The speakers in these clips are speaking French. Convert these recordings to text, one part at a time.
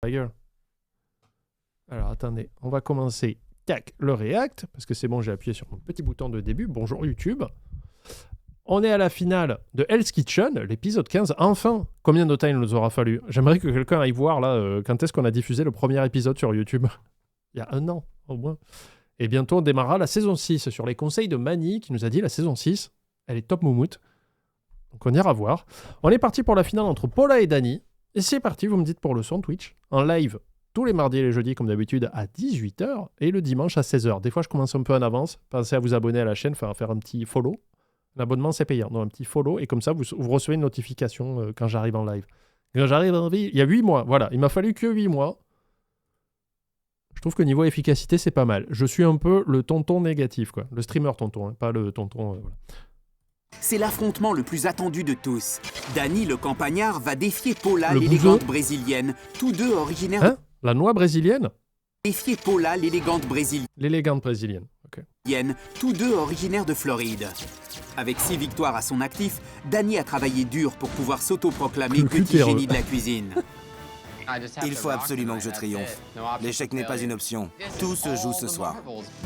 ta gueule. Alors, attendez, on va commencer. Tac, le React, parce que c'est bon, j'ai appuyé sur mon petit bouton de début. Bonjour YouTube. On est à la finale de Hell's Kitchen, l'épisode 15. Enfin, combien de temps il nous aura fallu? J'aimerais que quelqu'un aille voir, là, quand est-ce qu'on a diffusé le premier épisode sur YouTube. Il y a 1 an, au moins. Et bientôt, on démarrera la saison 6 sur les conseils de Mani, qui nous a dit la saison 6, elle est top moumoute. Donc on ira voir. On est parti pour la finale entre Paula et Dany. Et c'est parti, vous me dites pour le son Twitch. En live, tous les mardis et les jeudis, comme d'habitude, à 18h. Et le dimanche à 16h. Des fois, je commence un peu en avance. Pensez à vous abonner à la chaîne, faire un petit follow. L'abonnement, c'est payant. Donc un petit follow. Et comme ça, vous recevez une notification quand j'arrive en live. Quand j'arrive en live, il y a 8 mois. Voilà, il m'a fallu que 8 mois. Je trouve que niveau efficacité, c'est pas mal. Je suis un peu le tonton négatif, quoi. Le streamer tonton, hein, pas le tonton... voilà. C'est l'affrontement le plus attendu de tous. Dany, le campagnard, va défier Paula, l'élégante brésilienne, tous deux originaires... Hein? La noix brésilienne? Défier Paula, l'élégante brésilienne. L'élégante brésilienne, ok. Tous deux originaires de Floride. Avec 6 victoires à son actif, Dany a travaillé dur pour pouvoir s'autoproclamer petit génie de la cuisine. Il faut absolument que je triomphe. L'échec n'est pas une option. Tout se joue ce soir.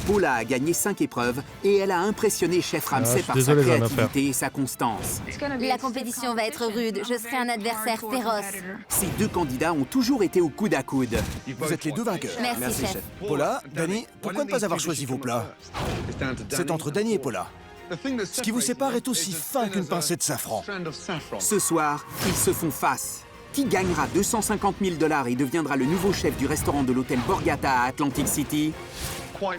Paula a gagné 5 épreuves et elle a impressionné Chef Ramsay par sa créativité et sa constance. La compétition va être rude, je serai un adversaire féroce. Ces deux candidats ont toujours été au coude à coude. Vous êtes les deux vainqueurs. Merci, chef. Paula, Dany, pourquoi ne pas avoir choisi vos plats? C'est entre Dany et Paula. Ce qui vous sépare est aussi fin qu'une pincée de safran. Ce soir, ils se font face. Qui gagnera 250 000 $ et deviendra le nouveau chef du restaurant de l'hôtel Borgata à Atlantic City?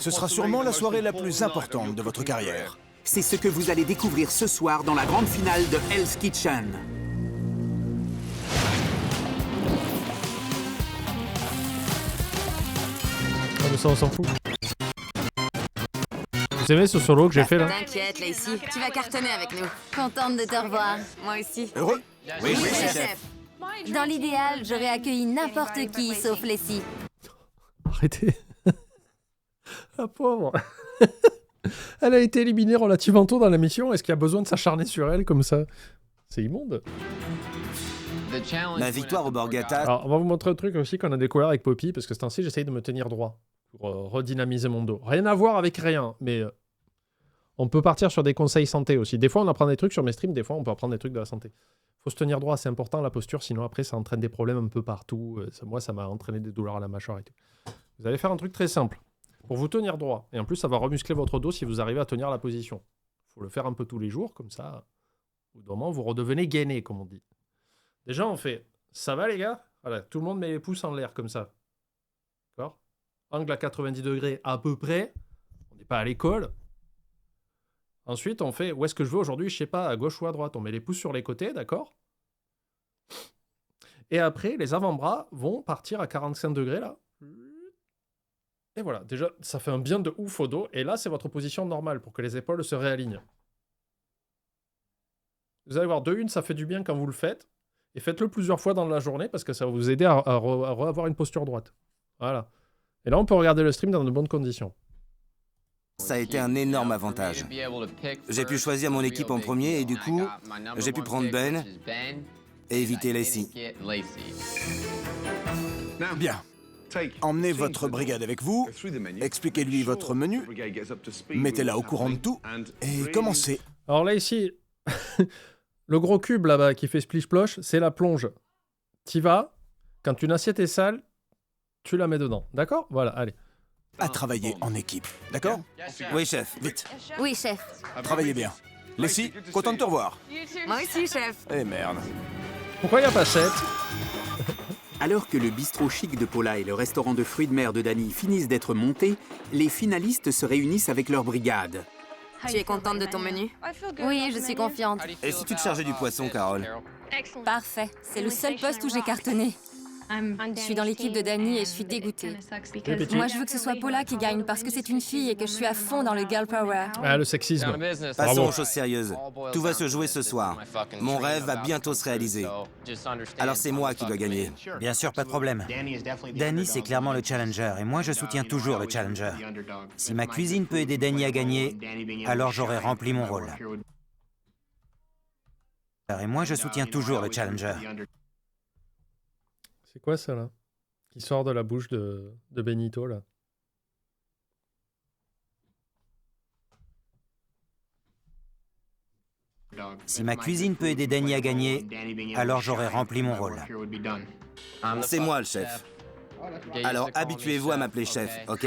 Ce sera sûrement la soirée la plus importante de votre carrière. C'est ce que vous allez découvrir ce soir dans la grande finale de Hell's Kitchen. Ah, mais ça, on s'en fout. Vous aimez ce solo que j'ai fait là? T'inquiète, Lacey, tu vas cartonner avec nous. Contente de te revoir. Moi aussi. Heureux? Oui, chef. Dans l'idéal, j'aurais accueilli n'importe qui sauf Lacey. Arrêtez. La pauvre. Elle a été éliminée relativement tôt dans la mission. Est-ce qu'il y a besoin de s'acharner sur elle comme ça? C'est immonde. Ma victoire au Borgata... Alors, on va vous montrer un truc aussi qu'on a découvert avec Poppy, parce que ce temps-ci, j'essaye de me tenir droit pour redynamiser mon dos. Rien à voir avec rien, mais on peut partir sur des conseils santé aussi. Des fois, on apprend des trucs sur mes streams, des fois, on peut apprendre des trucs de la santé. Faut se tenir droit, c'est important la posture, sinon après, ça entraîne des problèmes un peu partout. Moi, ça m'a entraîné des douleurs à la mâchoire et tout. Vous allez faire un truc très simple pour vous tenir droit. Et en plus, ça va remuscler votre dos si vous arrivez à tenir la position. Faut le faire un peu tous les jours, comme ça, au bout d'un moment, vous redevenez gainé, comme on dit. Déjà, on fait « ça va les gars ?» Voilà, tout le monde met les pouces en l'air comme ça. D'accord? Angle à 90 degrés à peu près. On n'est pas à l'école. Ensuite, on fait « où est-ce que je veux aujourd'hui? Je sais pas, à gauche ou à droite. » On met les pouces sur les côtés, d'accord? Et après, les avant-bras vont partir à 45 degrés, là. Et voilà, déjà, ça fait un bien de ouf au dos. Et là, c'est votre position normale pour que les épaules se réalignent. Vous allez voir, de une, ça fait du bien quand vous le faites. Et faites-le plusieurs fois dans la journée parce que ça va vous aider à avoir une posture droite. Voilà. Et là, on peut regarder le stream dans de bonnes conditions. Ça a été un énorme avantage. J'ai pu choisir mon équipe en premier et du coup, j'ai pu prendre Ben et éviter Lacey. Bien. Emmenez votre brigade avec vous, expliquez-lui votre menu, mettez-la au courant de tout et commencez. Alors là, ici, le gros cube là-bas qui fait splish-plosh, c'est la plonge. T'y vas, quand une assiette est sale, tu la mets dedans. D'accord? Voilà, allez. À travailler en équipe, d'accord? Oui, chef, vite. Oui, chef. Travaillez bien. Lacey, content de te revoir. Moi aussi, chef. Eh merde. Pourquoi il n'y a pas 7? Alors que le bistrot chic de Paula et le restaurant de fruits de mer de Dany finissent d'être montés, les finalistes se réunissent avec leur brigade. Tu es contente de ton menu? Oui, je suis confiante. Et si tu te chargeais du poisson, Carole? Parfait. C'est le seul poste où j'ai cartonné. Je suis dans l'équipe de Dany et je suis dégoûtée. Moi, je veux que ce soit Paula qui gagne parce que c'est une fille et que je suis à fond dans le girl power. Ah, le sexisme. Passons aux choses sérieuses. Tout va se jouer ce soir. Mon rêve va bientôt se réaliser. Alors c'est moi qui dois gagner. Bien sûr, pas de problème. Dany, c'est clairement le challenger, et moi, je soutiens toujours le challenger. Si ma cuisine peut aider Dany à gagner, alors j'aurai rempli mon rôle. Et moi, je soutiens toujours le challenger. C'est quoi ça là? qui sort de la bouche de Benito, là. Si ma cuisine peut aider Danny à gagner, alors j'aurai rempli mon rôle. C'est moi le chef. Alors habituez-vous à m'appeler chef, ok?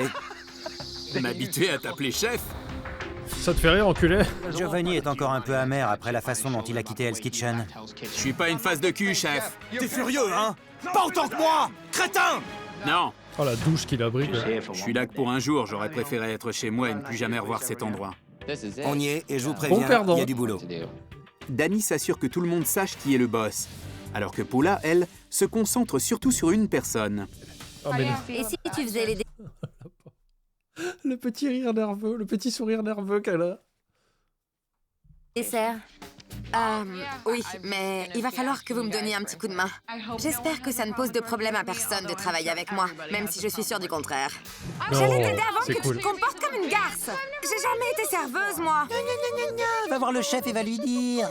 M'habituer à t'appeler chef? Ça te fait rire, enculé? Giovanni est encore un peu amer après la façon dont il a quitté Hell's Kitchen. Je suis pas une face de cul, chef. T'es furieux, hein? Pas autant que moi! Crétin! Non, Oh, la douche qu'il abrite. je suis là que pour un jour. J'aurais préféré être chez moi et ne plus jamais revoir cet endroit. On y est, et je vous Bon préviens, perdant. il y a du boulot. Danny s'assure que tout le monde sache qui est le boss. Alors que Paula, elle, se concentre surtout sur une personne. Oh, mais Et si tu faisais les le petit rire nerveux, le petit sourire nerveux qu'elle a. desserts? Oui, mais il va falloir que vous me donniez un petit coup de main. J'espère que ça ne pose de problème à personne de travailler avec moi, même si je suis sûre du contraire. J'allais t'aider avant c'est que cool. tu te comportes comme une garce. J'ai jamais été serveuse, moi. Va voir le chef et va lui dire.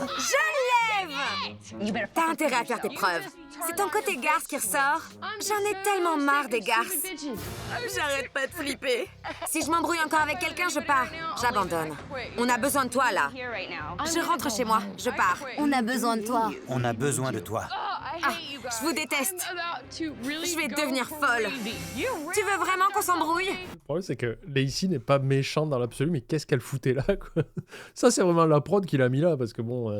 T'as intérêt à faire tes preuves. C'est ton côté garce qui ressort. J'en ai tellement marre des garces. J'arrête pas de flipper. Si je m'embrouille encore avec quelqu'un, je pars. J'abandonne. On a besoin de toi, là. Je rentre chez moi. Je pars. On a besoin de toi. On a besoin de toi. Je vous déteste. Je vais devenir folle. Tu veux vraiment qu'on s'embrouille? Le problème, c'est que Lacey n'est pas méchante dans l'absolu, mais qu'est-ce qu'elle foutait là, quoi? Ça, c'est vraiment la prod qui l'a mis là, parce que bon,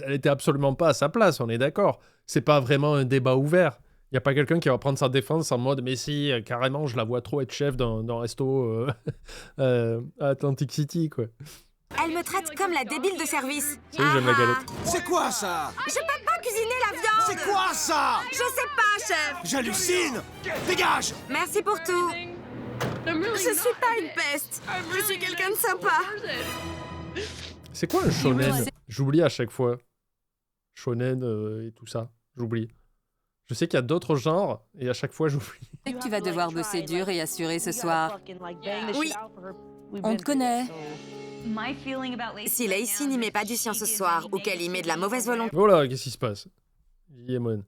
elle était absolument pas à sa place, on est d'accord. C'est pas vraiment un débat ouvert. Il n'y a pas quelqu'un qui va prendre sa défense en mode, mais si, carrément, je la vois trop être chef d'un resto à Atlantic City, quoi. Elle me traite comme la débile de service. Salut, j'aime la galette. C'est quoi ça? Je peux pas cuisiner la viande. C'est quoi ça? Je sais pas, chef. J'hallucine! Dégage! Merci pour tout. Je suis pas une peste. Je suis quelqu'un de sympa. C'est quoi un shonen? J'oublie à chaque fois. Shonen et tout ça, j'oublie. Je sais qu'il y a d'autres genres, et à chaque fois, j'oublie. Tu vas devoir bosser dur et assurer ce soir. Oui. On te connaît. Si Lacey n'y met pas du sien ce soir ou qu'elle y met de la mauvaise volonté, Voilà, qu'est-ce qui se passe? Yemon.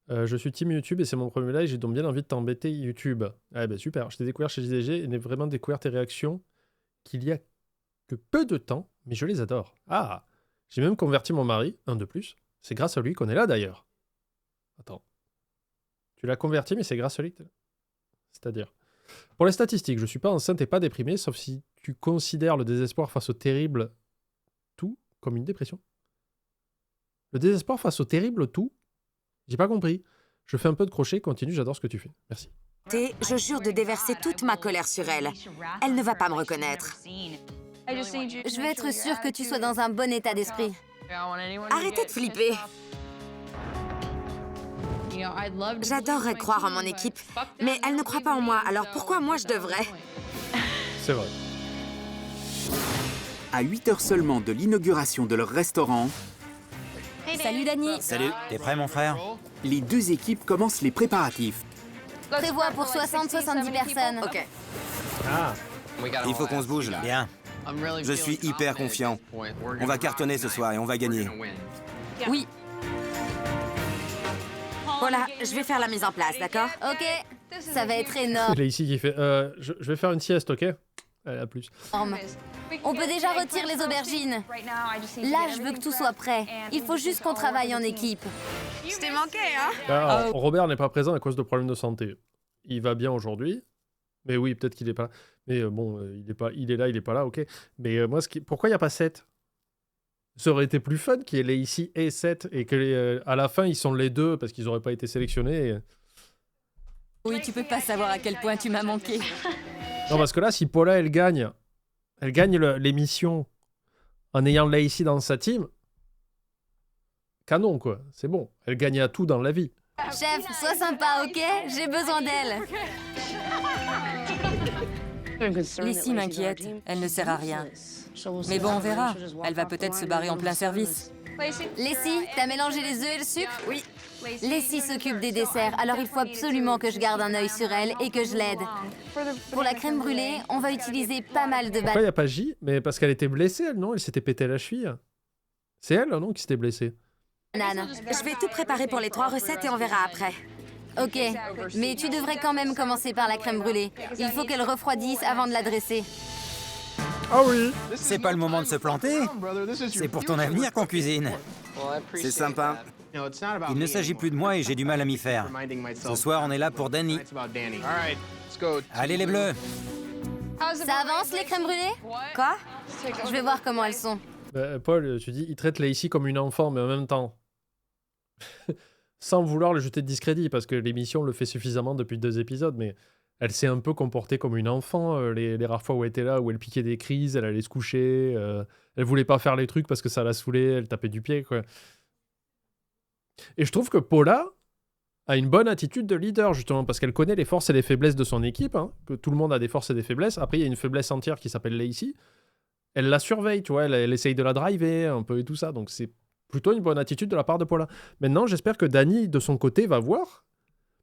Je suis team YouTube et c'est mon premier live, j'ai donc bien envie de t'embêter YouTube. Ah bah super, je t'ai découvert chez JDG et j'ai vraiment découvert tes réactions qu'il y a que peu de temps, mais je les adore. Ah, j'ai même converti mon mari, un de plus. C'est grâce à lui qu'on est là d'ailleurs. Attends. Tu l'as converti, mais c'est grâce à lui que t'es là. C'est-à-dire. Pour les statistiques, je suis pas enceinte et pas déprimé, sauf si tu considères le désespoir face au terrible tout comme une dépression. Le désespoir face au terrible tout? J'ai pas compris. Je fais un peu de crochet, continue, j'adore ce que tu fais. Merci. je jure de déverser toute ma colère sur elle. Elle ne va pas me reconnaître. Je veux être sûre que tu sois dans un bon état d'esprit. Arrêtez de flipper. J'adorerais croire en mon équipe, mais elle ne croit pas en moi, alors pourquoi moi je devrais? C'est vrai. À 8 heures seulement de l'inauguration de leur restaurant, Salut Danny. Salut, t'es prêt mon frère? les deux équipes commencent les préparatifs. Prévois pour 60-70 personnes. Ok. Ah, Il faut qu'on se bouge là. Bien. Je suis hyper confiant. On va cartonner ce soir et on va gagner. Oui. Voilà, je vais faire la mise en place, d'accord? Ok. Ça va être énorme. Lacey qui fait je vais faire une sieste, ok? Allez, à plus. On peut déjà retirer les aubergines. Là, je veux que tout soit prêt. Il faut juste qu'on travaille en équipe. Je t'ai manqué, hein? Alors, Robert n'est pas présent à cause de problèmes de santé. Il va bien aujourd'hui. Mais oui, peut-être qu'il est pas là. Mais bon, il est là, il est pas là, ok. Mais moi, pourquoi il n'y a pas 7? Ça aurait été plus fun qu'il y ait Lacey et 7 et que à la fin, ils sont les deux parce qu'ils n'auraient pas été sélectionnés. Oui, tu peux pas savoir à quel point tu m'as manqué. Non, parce que là, si Paula, elle gagne l'émission en ayant Lacey dans sa team, canon, quoi. C'est bon. Elle gagne à tout dans la vie. Chef, sois sympa, ok? J'ai besoin d'elle. Lacey m'inquiète. Elle ne sert à rien. Mais bon, on verra. Elle va peut-être se barrer en plein service. Lacey, t'as mélangé les œufs et le sucre? Oui. Lacey s'occupe des desserts, alors il faut absolument que je garde un œil sur elle et que je l'aide. Pour la crème brûlée, on va utiliser pas mal de Pourquoi il n'y a pas J? Mais parce qu'elle était blessée, elle, non? Elle s'était pété la cheville. C'est elle, non, qui s'était blessée? bananes. Je vais tout préparer pour les 3 recettes et on verra après. Ok, mais tu devrais quand même commencer par la crème brûlée. Il faut qu'elle refroidisse avant de la dresser. Ah oui. C'est pas le moment de se planter. C'est pour ton avenir qu'on cuisine. C'est sympa. Il ne s'agit plus de moi et j'ai du mal à m'y faire. Ce soir, on est là pour Danny. Allez les bleus. Ça avance, les crèmes brûlées? Quoi? Je vais voir comment elles sont. Paul, tu dis, il traite Lacey comme une enfant, mais en même temps, sans vouloir le jeter de discrédit, parce que l'émission le fait suffisamment depuis 2 épisodes, mais elle s'est un peu comportée comme une enfant, les rares fois où elle était là, où elle piquait des crises, elle allait se coucher, elle voulait pas faire les trucs parce que ça la saoulait, elle tapait du pied, quoi. Et je trouve que Paula a une bonne attitude de leader, justement, parce qu'elle connaît les forces et les faiblesses de son équipe, hein, que tout le monde a des forces et des faiblesses. Après, il y a une faiblesse entière qui s'appelle Lacey. Elle la surveille, tu vois, elle essaye de la driver un peu et tout ça, donc c'est plutôt une bonne attitude de la part de Paula. Maintenant, j'espère que Danny, de son côté, va voir,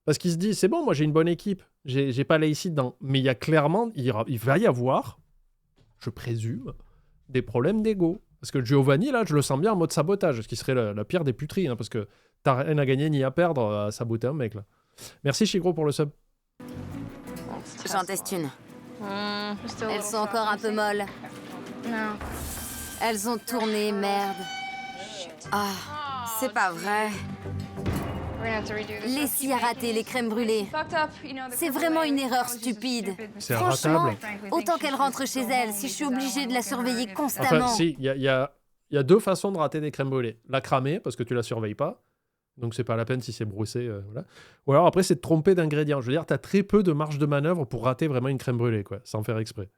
parce qu'il se dit, c'est bon, moi j'ai une bonne équipe, j'ai pas Lacey dedans, mais il y a clairement, il va y avoir, je présume, des problèmes d'ego. Parce que Giovanni, là, je le sens bien en mode sabotage, ce qui serait la pire des puteries, hein, parce que t'as rien à gagner ni à perdre à saboter un mec, là. Merci, Shigro, pour le sub. J'en teste une. Elles sont encore un peu molles. Elles ont tourné, merde. Ah, c'est pas vrai. Lacey a raté les crèmes brûlées. C'est vraiment une erreur stupide. C'est Franchement, ratable. autant qu'elle rentre chez elle, si je suis obligée de la surveiller constamment. Enfin, si, il y a 2 façons de rater des crèmes brûlées. La cramer, parce que tu la surveilles pas. Donc, c'est pas la peine si c'est broussé. Voilà. Ou alors, après, c'est de tromper d'ingrédients. Je veux dire, t'as très peu de marge de manœuvre pour rater vraiment une crème brûlée, quoi, sans faire exprès.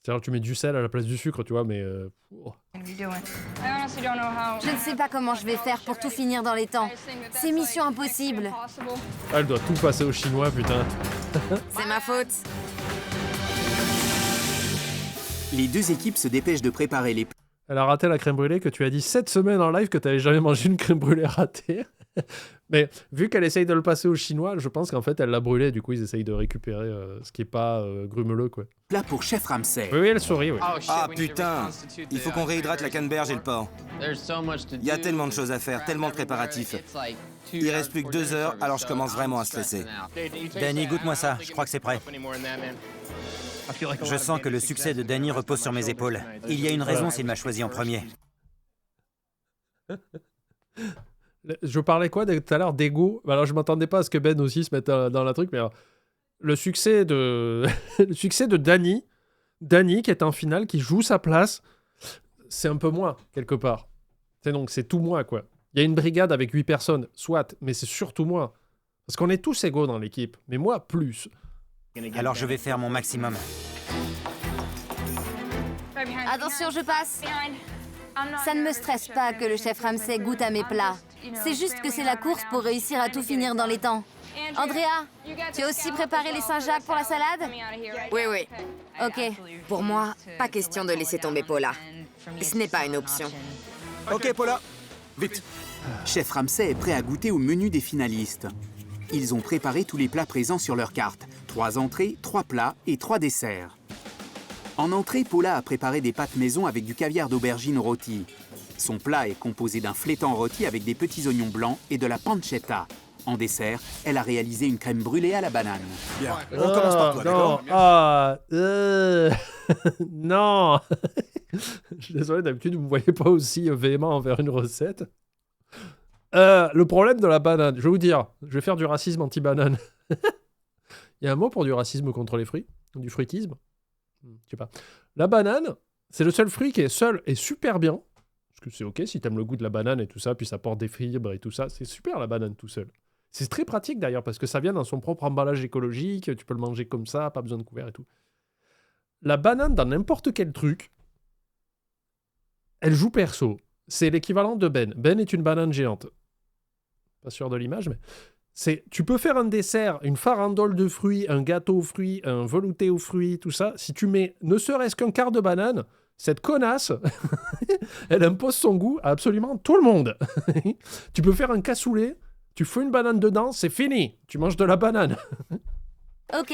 C'est-à-dire que tu mets du sel à la place du sucre, tu vois, mais... oh. Je ne sais pas comment je vais faire pour tout finir dans les temps. C'est mission impossible. Elle doit tout passer aux Chinois, putain. C'est ma faute. Les 2 équipes se dépêchent de préparer les... Elle a raté la crème brûlée que tu as dit 7 semaines en live que tu n'avais jamais mangé une crème brûlée ratée. Mais vu qu'elle essaye de le passer aux Chinois, je pense qu'en fait, elle l'a brûlé. Du coup, ils essayent de récupérer ce qui n'est pas grumeleux, quoi. plats pour Chef Ramsay. Oui, elle sourit, oui. Ah putain, il faut qu'on réhydrate la canneberge et le porc. Il y a tellement de choses à faire, tellement de préparatifs. Il reste plus que 2 heures, alors je commence vraiment à stresser. Danny, goûte-moi ça, je crois que c'est prêt. Je sens que le succès de Danny repose sur mes épaules. Il y a une raison s'il m'a choisi en premier. Je parlais quoi tout à l'heure d'ego. Alors je m'attendais pas à ce que Ben aussi se mette dans la truc, mais alors, le succès de le succès de Danny qui est en finale, qui joue sa place, c'est un peu moi quelque part. C'est tout moi, quoi. Il y a une brigade avec 8 personnes, soit, mais c'est surtout moi. Parce qu'on est tous égaux dans l'équipe, mais moi plus. Alors je vais faire mon maximum. Attention, je passe. Ça ne me stresse pas que le chef Ramsay goûte à mes plats. C'est juste que c'est la course pour réussir à tout finir dans les temps. Andrea, tu as aussi préparé les Saint-Jacques pour la salade? Oui, oui. Ok. Pour moi, pas question de laisser tomber Paula. Ce n'est pas une option. Ok Paula, vite. Chef Ramsay est prêt à goûter au menu des finalistes. Ils ont préparé tous les plats présents sur leur carte. 3 entrées, 3 plats et 3 desserts. En entrée, Paula a préparé des pâtes maison avec du caviar d'aubergine rôti. Son plat est composé d'un flétan rôti avec des petits oignons blancs et de la pancetta. En dessert, elle a réalisé une crème brûlée à la banane. Bien, on commence par toi, d'accord? Non. Je suis désolé, d'habitude, vous ne me voyez pas aussi véhément envers une recette. Le problème de la banane, je vais vous dire, je vais faire du racisme anti-banane. Il y a un mot pour du racisme contre les fruits, du fruitisme. Je sais pas. La banane, c'est le seul fruit qui est seul et super bien. Parce que c'est ok si t'aimes le goût de la banane et tout ça, puis ça porte des fibres et tout ça. C'est super la banane tout seul. C'est très pratique d'ailleurs parce que ça vient dans son propre emballage écologique, tu peux le manger comme ça, pas besoin de couvert et tout. La banane dans n'importe quel truc, elle joue perso. C'est l'équivalent de Ben. Ben est une banane géante. Pas sûr de l'image, mais... tu peux faire un dessert, une farandole de fruits, un gâteau aux fruits, un velouté aux fruits, tout ça. Si tu mets ne serait-ce qu'un quart de banane, cette connasse, elle impose son goût à absolument tout le monde. Tu peux faire un cassoulet, tu fous une banane dedans, c'est fini. Tu manges de la banane. Ok.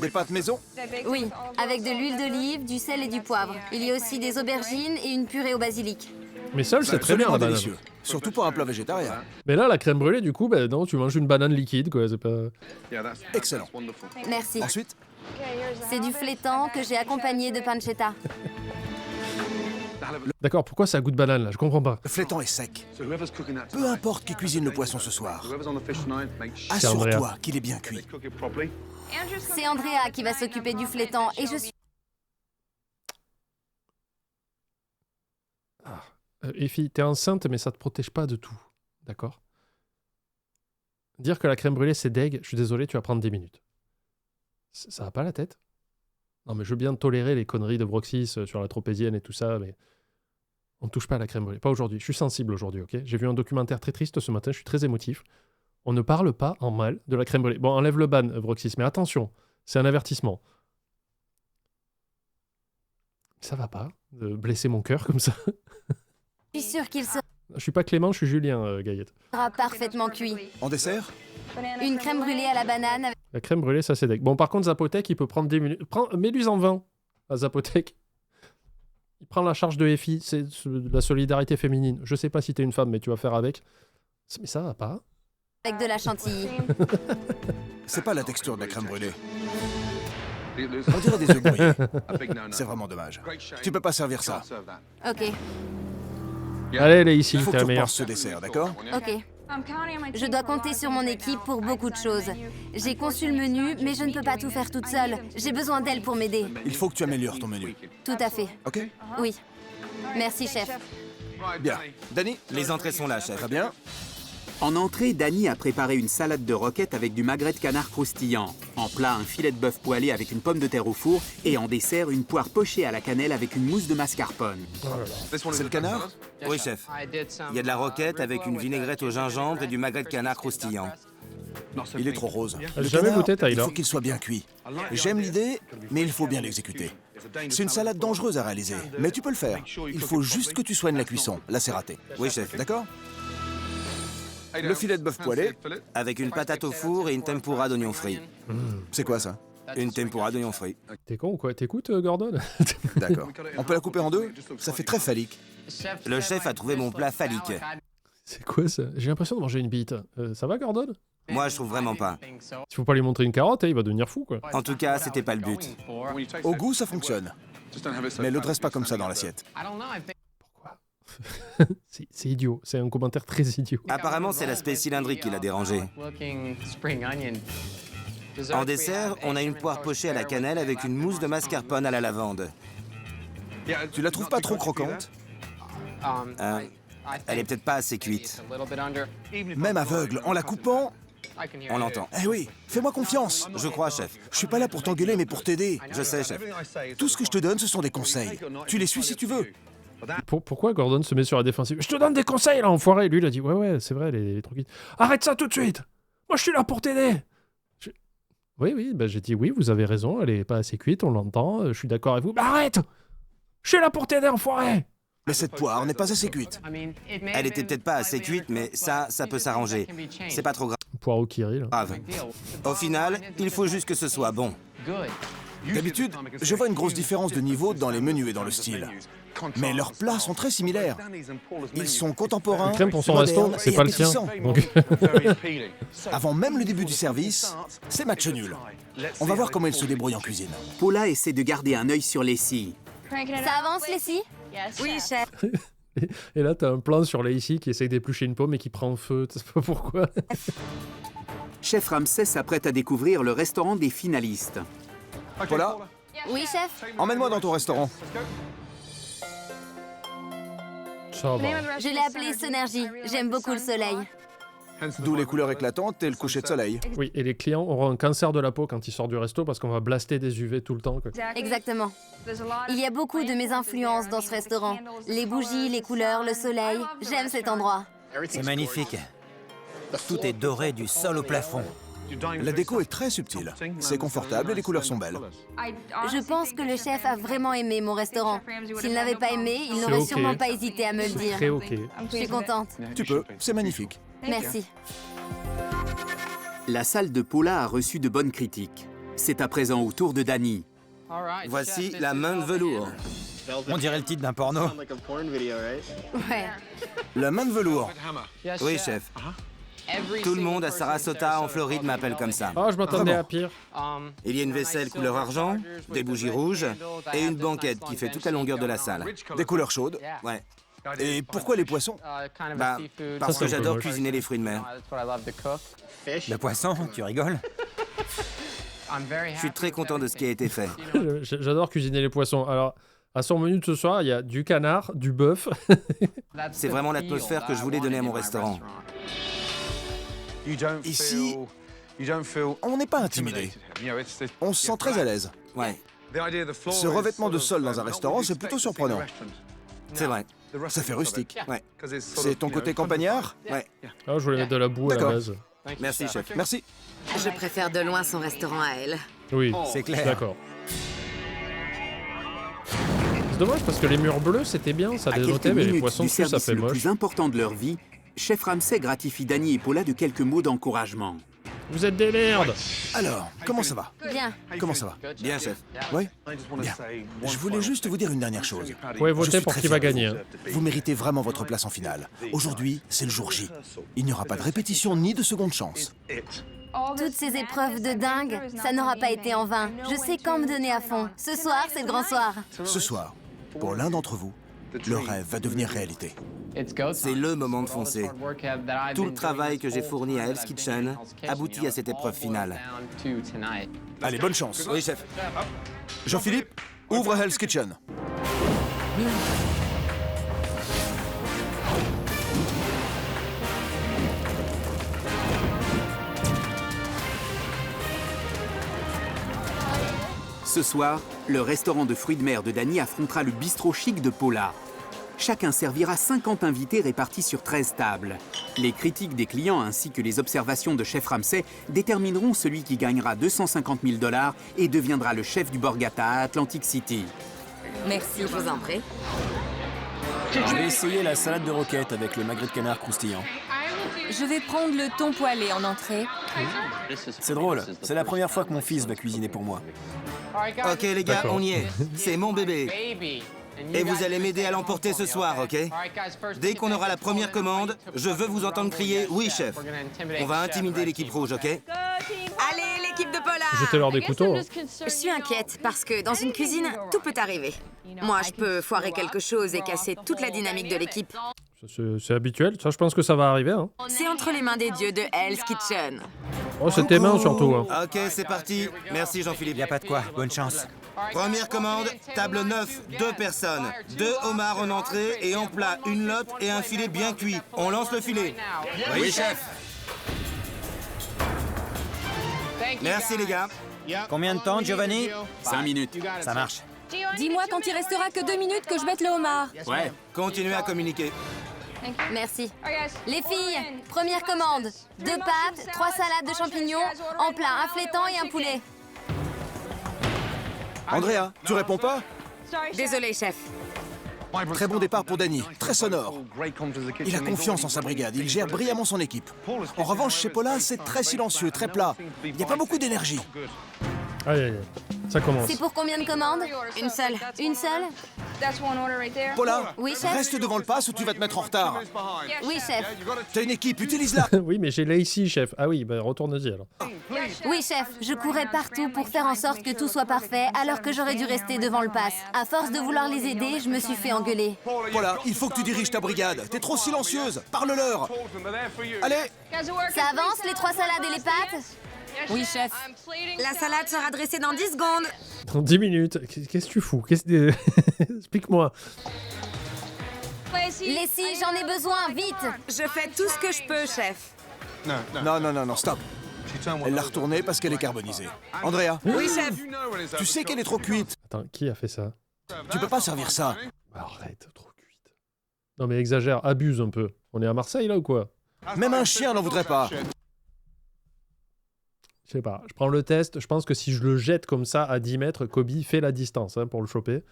Des pâtes maison? Oui, avec de l'huile d'olive, du sel et du poivre. Il y a aussi des aubergines et une purée au basilic. Mais seul, c'est très bien la banane. Délicieux. Surtout pour un plat végétarien. Mais là, la crème brûlée, du coup, bah, non, tu manges une banane liquide, quoi. C'est pas... Excellent. Merci. Ensuite, C'est du flétan que j'ai accompagné de pancetta. D'accord, pourquoi ça goûte banane, là? Je comprends pas. le flétan est sec. Peu importe qui cuisine le poisson ce soir, Andrea. assure-toi qu'il est bien cuit. C'est Andrea qui va s'occuper du flétan et je suis... Effie, t'es enceinte, mais ça te protège pas de tout. D'accord? Dire que la crème brûlée, c'est deg, je suis désolé, tu vas prendre 10 minutes. Ça va pas la tête? Non, mais je veux bien tolérer les conneries de Broxys sur la tropézienne et tout ça, mais on ne touche pas à la crème brûlée. Pas aujourd'hui. Je suis sensible aujourd'hui, ok? J'ai vu un documentaire très triste ce matin, je suis très émotif. On ne parle pas en mal de la crème brûlée. Bon, enlève le ban, Broxys, mais attention, c'est un avertissement. Ça va pas, de blesser mon cœur comme ça. Je suis sûre qu'il Je suis pas Clément, je suis Julien, Gaillette. sera parfaitement cuit. En dessert, Une crème brûlée à la banane avec... La crème brûlée, ça c'est deg. Bon, par contre, Zapotec, il peut prendre 10 minutes. Mets-lui en 20 à Zapotec. Il prend la charge de Effie, c'est de la solidarité féminine. Je sais pas si t'es une femme, mais tu vas faire avec. Mais ça va pas. de la chantilly. c'est pas la texture de la crème brûlée. On dirait des œufs brouillés. C'est vraiment dommage. Tu peux pas servir ça. Ok, Allez, elle est ici, Il faut t'es que la tu meilleure. repenses ce dessert, d'accord? ok. Je dois compter sur mon équipe pour beaucoup de choses. J'ai conçu le menu, mais je ne peux pas tout faire toute seule. J'ai besoin d'elle pour m'aider. Il faut que tu améliores ton menu. Tout à fait. Ok? Oui. Merci, chef. Bien. Danny, Les entrées sont là, chef. très bien. En entrée, Danny a préparé une salade de roquette avec du magret de canard croustillant. En plat, un filet de bœuf poêlé avec une pomme de terre au four. Et en dessert, une poire pochée à la cannelle avec une mousse de mascarpone. C'est le canard? Oui, chef. Il y a de la roquette avec une vinaigrette au gingembre et du magret de canard croustillant. Il est trop rose. J'ai Le jamais canard, goûté, Tyler. il faut qu'il soit bien cuit. J'aime l'idée, mais il faut bien l'exécuter. C'est une salade dangereuse à réaliser, mais tu peux le faire. Il faut juste que tu soignes la cuisson. Là, c'est raté. Oui, chef. D'accord? Le filet de bœuf poêlé, Avec une patate au four et une tempura d'oignons frits. c'est quoi ça? Une tempura d'oignons frits. T'es con ou quoi? T'écoutes, Gordon? D'accord. On peut la couper en deux? Ça fait très phallique. Le chef a trouvé mon plat phallique. C'est quoi ça? J'ai l'impression de manger une bite. Ça va, Gordon? Moi, je trouve vraiment pas. S'il faut pas lui montrer une carotte, il va devenir fou, quoi. En tout cas, c'était pas le but. Au goût, ça fonctionne. Mais le dresse pas comme ça dans l'assiette. Pourquoi? C'est idiot. C'est un commentaire très idiot. Apparemment, c'est l'aspect cylindrique qui l'a dérangé. En dessert, on a une poire pochée à la cannelle avec une mousse de mascarpone à la lavande. Tu la trouves pas trop croquante? Elle est peut-être pas assez cuite. Même aveugle, en la coupant... On l'entend. Eh oui, fais-moi confiance. Je crois, chef. Je suis pas là pour t'engueuler, mais pour t'aider. Je sais, chef. Tout ce que je te donne, ce sont des conseils. Tu les suis si tu veux. Pourquoi Gordon se met sur la défensive? Je te donne des conseils, là, enfoiré! Lui, il a dit, ouais, c'est vrai, elle est tranquille. Arrête ça tout de suite! Moi, je suis là pour t'aider! Oui, bah, j'ai dit, oui, vous avez raison, elle est pas assez cuite, on l'entend, je suis d'accord avec vous. Bah, arrête! Je suis là pour t'aider, enfoiré! Mais cette poire n'est pas assez cuite. Elle était peut-être pas assez cuite, mais ça peut s'arranger. C'est pas trop Poire au kiri, là. grave. Au final, il faut juste que ce soit bon. D'habitude, je vois une grosse différence de niveau dans les menus et dans le style. Mais leurs plats sont très similaires. Ils sont contemporains, Le crème pour son resto, modernes c'est et pas le sien. appétissants. Donc, Avant même le début du service, c'est match nul. On va voir comment ils se débrouillent en cuisine. Paula essaie de garder un œil sur les scies. Ça avance, Leslie? Oui, chef. et là, t'as un plan sur Lacey qui essaye d'éplucher une pomme et qui prend feu. Tu sais pas pourquoi. Chef Ramsay s'apprête à découvrir le restaurant des finalistes. Paula, Oui, chef? emmène-moi dans ton restaurant. Ça va. Je l'ai appelé Sonergie. J'aime beaucoup le soleil. D'où les couleurs éclatantes et le coucher de soleil. Oui, et les clients auront un cancer de la peau quand ils sortent du resto parce qu'on va blaster des UV tout le temps, quoi. Exactement. Il y a beaucoup de mes influences dans ce restaurant. Les bougies, les couleurs, le soleil. J'aime cet endroit. C'est magnifique. Tout est doré du sol au plafond. La déco est très subtile. C'est confortable et les couleurs sont belles. Je pense que le chef a vraiment aimé mon restaurant. S'il n'avait pas aimé, il n'aurait ok. sûrement pas hésité à me le C'est dire. très ok. Je suis contente. Tu peux, c'est magnifique. Merci. La salle de Paula a reçu de bonnes critiques. C'est à présent au tour de Danny. Voici la main de velours. On dirait le titre d'un porno. Ouais. La main de velours. Oui, chef. Tout le monde à Sarasota, en Floride, m'appelle comme ça. Ah, je m'attendais à pire. Il y a une vaisselle couleur argent, des bougies rouges et une banquette qui fait toute la longueur de la salle. Des couleurs chaudes. Ouais. Et pourquoi les poissons? Bah, parce Ça, que c'est un peu j'adore moche. cuisiner les fruits de mer. Le poisson, tu rigoles? Je suis très content de ce qui a été fait. J'adore cuisiner les poissons. Alors, à son menu de ce soir, il y a du canard, du bœuf. C'est vraiment l'atmosphère que je voulais donner à mon restaurant. Ici, on n'est pas intimidé. On se sent très à l'aise. Ouais, Ce revêtement de sol dans un restaurant, c'est plutôt surprenant. c'est vrai. Ça fait rustique. Ouais, C'est ton côté campagnard? ouais. Ah, je voulais mettre de la boue à la D'accord. base. Merci, chef. Merci. Je préfère de loin son restaurant à elle. Oui, C'est je suis clair. d'accord. C'est dommage parce que les murs bleus, c'était bien, ça À quelques dénotait, mais les minutes poissons du dessus, ça service fait le moche. plus important de leur vie, Chef Ramsay gratifie Danny et Paula de quelques mots d'encouragement. Vous êtes des merdes. Alors, comment ça va? Bien. Comment ça va? Bien, chef. Oui? Bien. Je voulais juste vous dire une dernière chose. Vous pouvez Je voter suis pour très qui va fier de gagner. vous. hein. Vous méritez vraiment votre place en finale. Aujourd'hui, c'est le jour J. Il n'y aura pas de répétition ni de seconde chance. Toutes ces épreuves de dingue, ça n'aura pas été en vain. Je sais quand me donner à fond. Ce soir, c'est le grand soir. Ce soir, pour l'un d'entre vous, le rêve va devenir réalité. C'est le moment de foncer. Tout le travail que j'ai fourni à Hell's Kitchen aboutit à cette épreuve finale. Allez, bonne chance. Oui, chef. Jean-Philippe, ouvre Hell's Kitchen. Ce soir, le restaurant de fruits de mer de Danny affrontera le bistrot chic de Paula. Chacun servira 50 invités répartis sur 13 tables. Les critiques des clients ainsi que les observations de Chef Ramsay détermineront celui qui gagnera 250 000 $ et deviendra le chef du Borgata à Atlantic City. Merci, je vous en prie. Je vais essayer la salade de roquette avec le magret de canard croustillant. Je vais prendre le thon poêlé en entrée. C'est drôle, c'est la première fois que mon fils va cuisiner pour moi. Ok, les gars, D'accord. on y est. C'est mon bébé. Et vous allez m'aider à l'emporter ce soir, ok? Dès qu'on aura la première commande, je veux vous entendre crier « Oui, chef ». On va intimider l'équipe rouge, ok? Allez, l'équipe de Paula! Jetez-leur des couteaux. hein. Je suis inquiète parce que dans une cuisine, tout peut arriver. Moi, je peux foirer quelque chose et casser toute la dynamique de l'équipe. C'est habituel, ça je pense que ça va arriver. Hein. C'est entre les mains des dieux de Hell's Kitchen. Oh, c'est tes mains surtout. Hein. Ok, c'est parti. Merci, Jean-Philippe. Y a pas de quoi, bonne chance. Première commande, table 9, 2 personnes. 2 homards en entrée et en plat, une lotte et un filet bien cuit. On lance le filet. Oui, chef. Merci, les gars. Combien de temps, Giovanni? 5 minutes. Ça marche. Dis-moi quand il restera que 2 minutes que je mette le homard. Ouais. Continuez à communiquer. Merci. Les filles, première commande. 2 pâtes, 3 salades de champignons, en plat un flétan et un poulet. Andrea, tu réponds pas? Désolé, chef. Très bon départ pour Danny, très sonore. Il a confiance en sa brigade, il gère brillamment son équipe. En revanche, chez Paula, c'est très silencieux, très plat. Il n'y a pas beaucoup d'énergie. Aïe, aïe, aïe. Ça commence. C'est pour combien de commandes? Une seule. Une seule? Paula, Oui, chef. reste devant le pass ou tu vas te mettre en retard. Oui, chef. T'as une équipe, utilise-la. Oui, mais j'ai Lacey, chef. Ah oui, bah retourne-y alors. Oui, chef. Je courais partout pour faire en sorte que tout soit parfait, alors que j'aurais dû rester devant le pass. À force de vouloir les aider, je me suis fait engueuler. Paula, il faut que tu diriges ta brigade. T'es trop silencieuse, parle-leur. Allez, Ça avance, les 3 salades et les pâtes? Oui, chef. La salade sera dressée dans 10 secondes. Dans 10 minutes. Qu'est-ce que tu fous? Explique-moi. Leslie, j'en ai besoin, vite! Je fais tout ce que je peux, chef. non, stop. Elle l'a retournée parce qu'elle est carbonisée. Andrea, Oui, chef. tu sais qu'elle est trop cuite. Attends, qui a fait ça? Tu peux pas servir ça. Arrête, trop cuite. Non mais exagère, abuse un peu. On est à Marseille là ou quoi? Même un chien n'en voudrait pas. Je sais pas, je prends le test. Je pense que si je le jette comme ça à 10 mètres, Kobe fait la distance hein, pour le choper.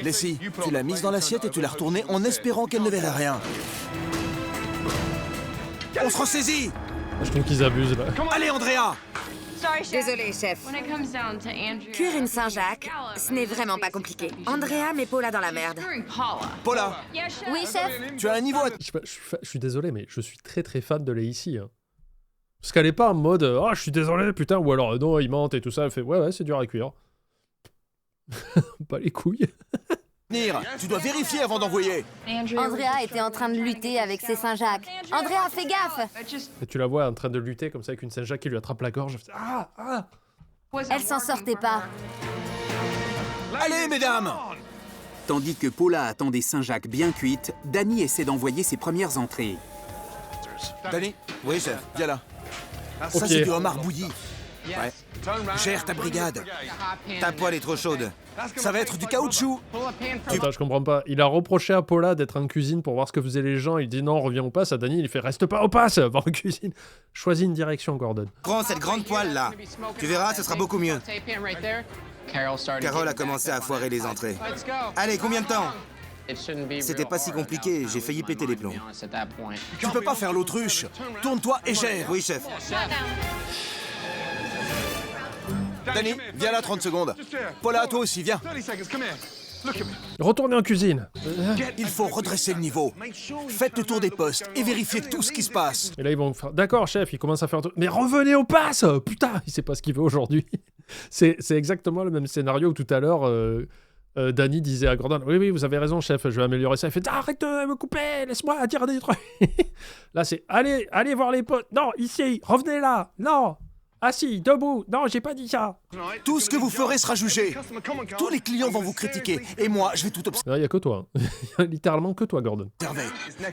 Leslie, tu l'as mise dans l'assiette et tu l'as retournée en espérant qu'elle ne verrait rien. On se ressaisit. Je trouve qu'ils abusent là. Allez, Andrea. Désolé, chef. Cuire une Saint-Jacques, ce n'est vraiment pas compliqué. Andrea met Paula dans la merde. Paula, Oui, chef. tu as un niveau à... Je suis désolé, mais je suis très très fan de Lacey. Hein. Parce qu'elle est pas en mode « Ah, je suis désolé, putain », ou alors « Non, il mente et tout ça », elle fait « Ouais, c'est dur à cuire. » Pas les couilles. Tu dois vérifier avant d'envoyer. Andrea était en train de lutter avec ses Saint-Jacques. Andrea, fais gaffe. Et tu la vois en train de lutter comme ça avec une Saint-Jacques qui lui attrape la gorge. Ah. Elle s'en sortait pas. Allez, mesdames! Tandis que Paula attend des Saint-Jacques bien cuites, Danny essaie d'envoyer ses premières entrées. Danny, Oui, chef. viens là. Ça, c'est du homard bouilli. Ouais. Gère ta brigade. Ta poêle est trop chaude. Ça va être du caoutchouc. Attends, je comprends pas. Il a reproché à Paula d'être en cuisine pour voir ce que faisaient les gens. Il dit non, reviens au pass. À Danny, il fait reste pas au pass, va en cuisine. Choisis une direction, Gordon. Prends cette grande poêle là. Tu verras, ce sera beaucoup mieux. Carole a commencé à foirer les entrées. Allez, combien de temps? C'était pas si compliqué, j'ai failli péter les plombs. Tu peux pas faire l'autruche. Tourne-toi et gère. Oui, chef. Danny, viens là 30 secondes. Paula, toi aussi, viens. Retournez en cuisine. Il faut redresser le niveau. Faites le tour des postes et vérifiez tout ce qui se passe. Et là, ils vont faire d'accord, chef, il commence à faire tout. Mais revenez au pass. Putain, il sait pas ce qu'il veut aujourd'hui. C'est exactement le même scénario où tout à l'heure, Danny disait à Gordon oui, vous avez raison, chef, je vais améliorer ça. Il fait arrête de me couper, laisse-moi dire des trucs. Là, c'est allez voir les potes. Non, ici, revenez là. Non. Assis, debout. Non, j'ai pas dit ça. Tout ce que vous ferez sera jugé. Tous les clients vont vous critiquer. Et moi, je vais tout Il y a que toi. Il y a littéralement que toi, Gordon. observer.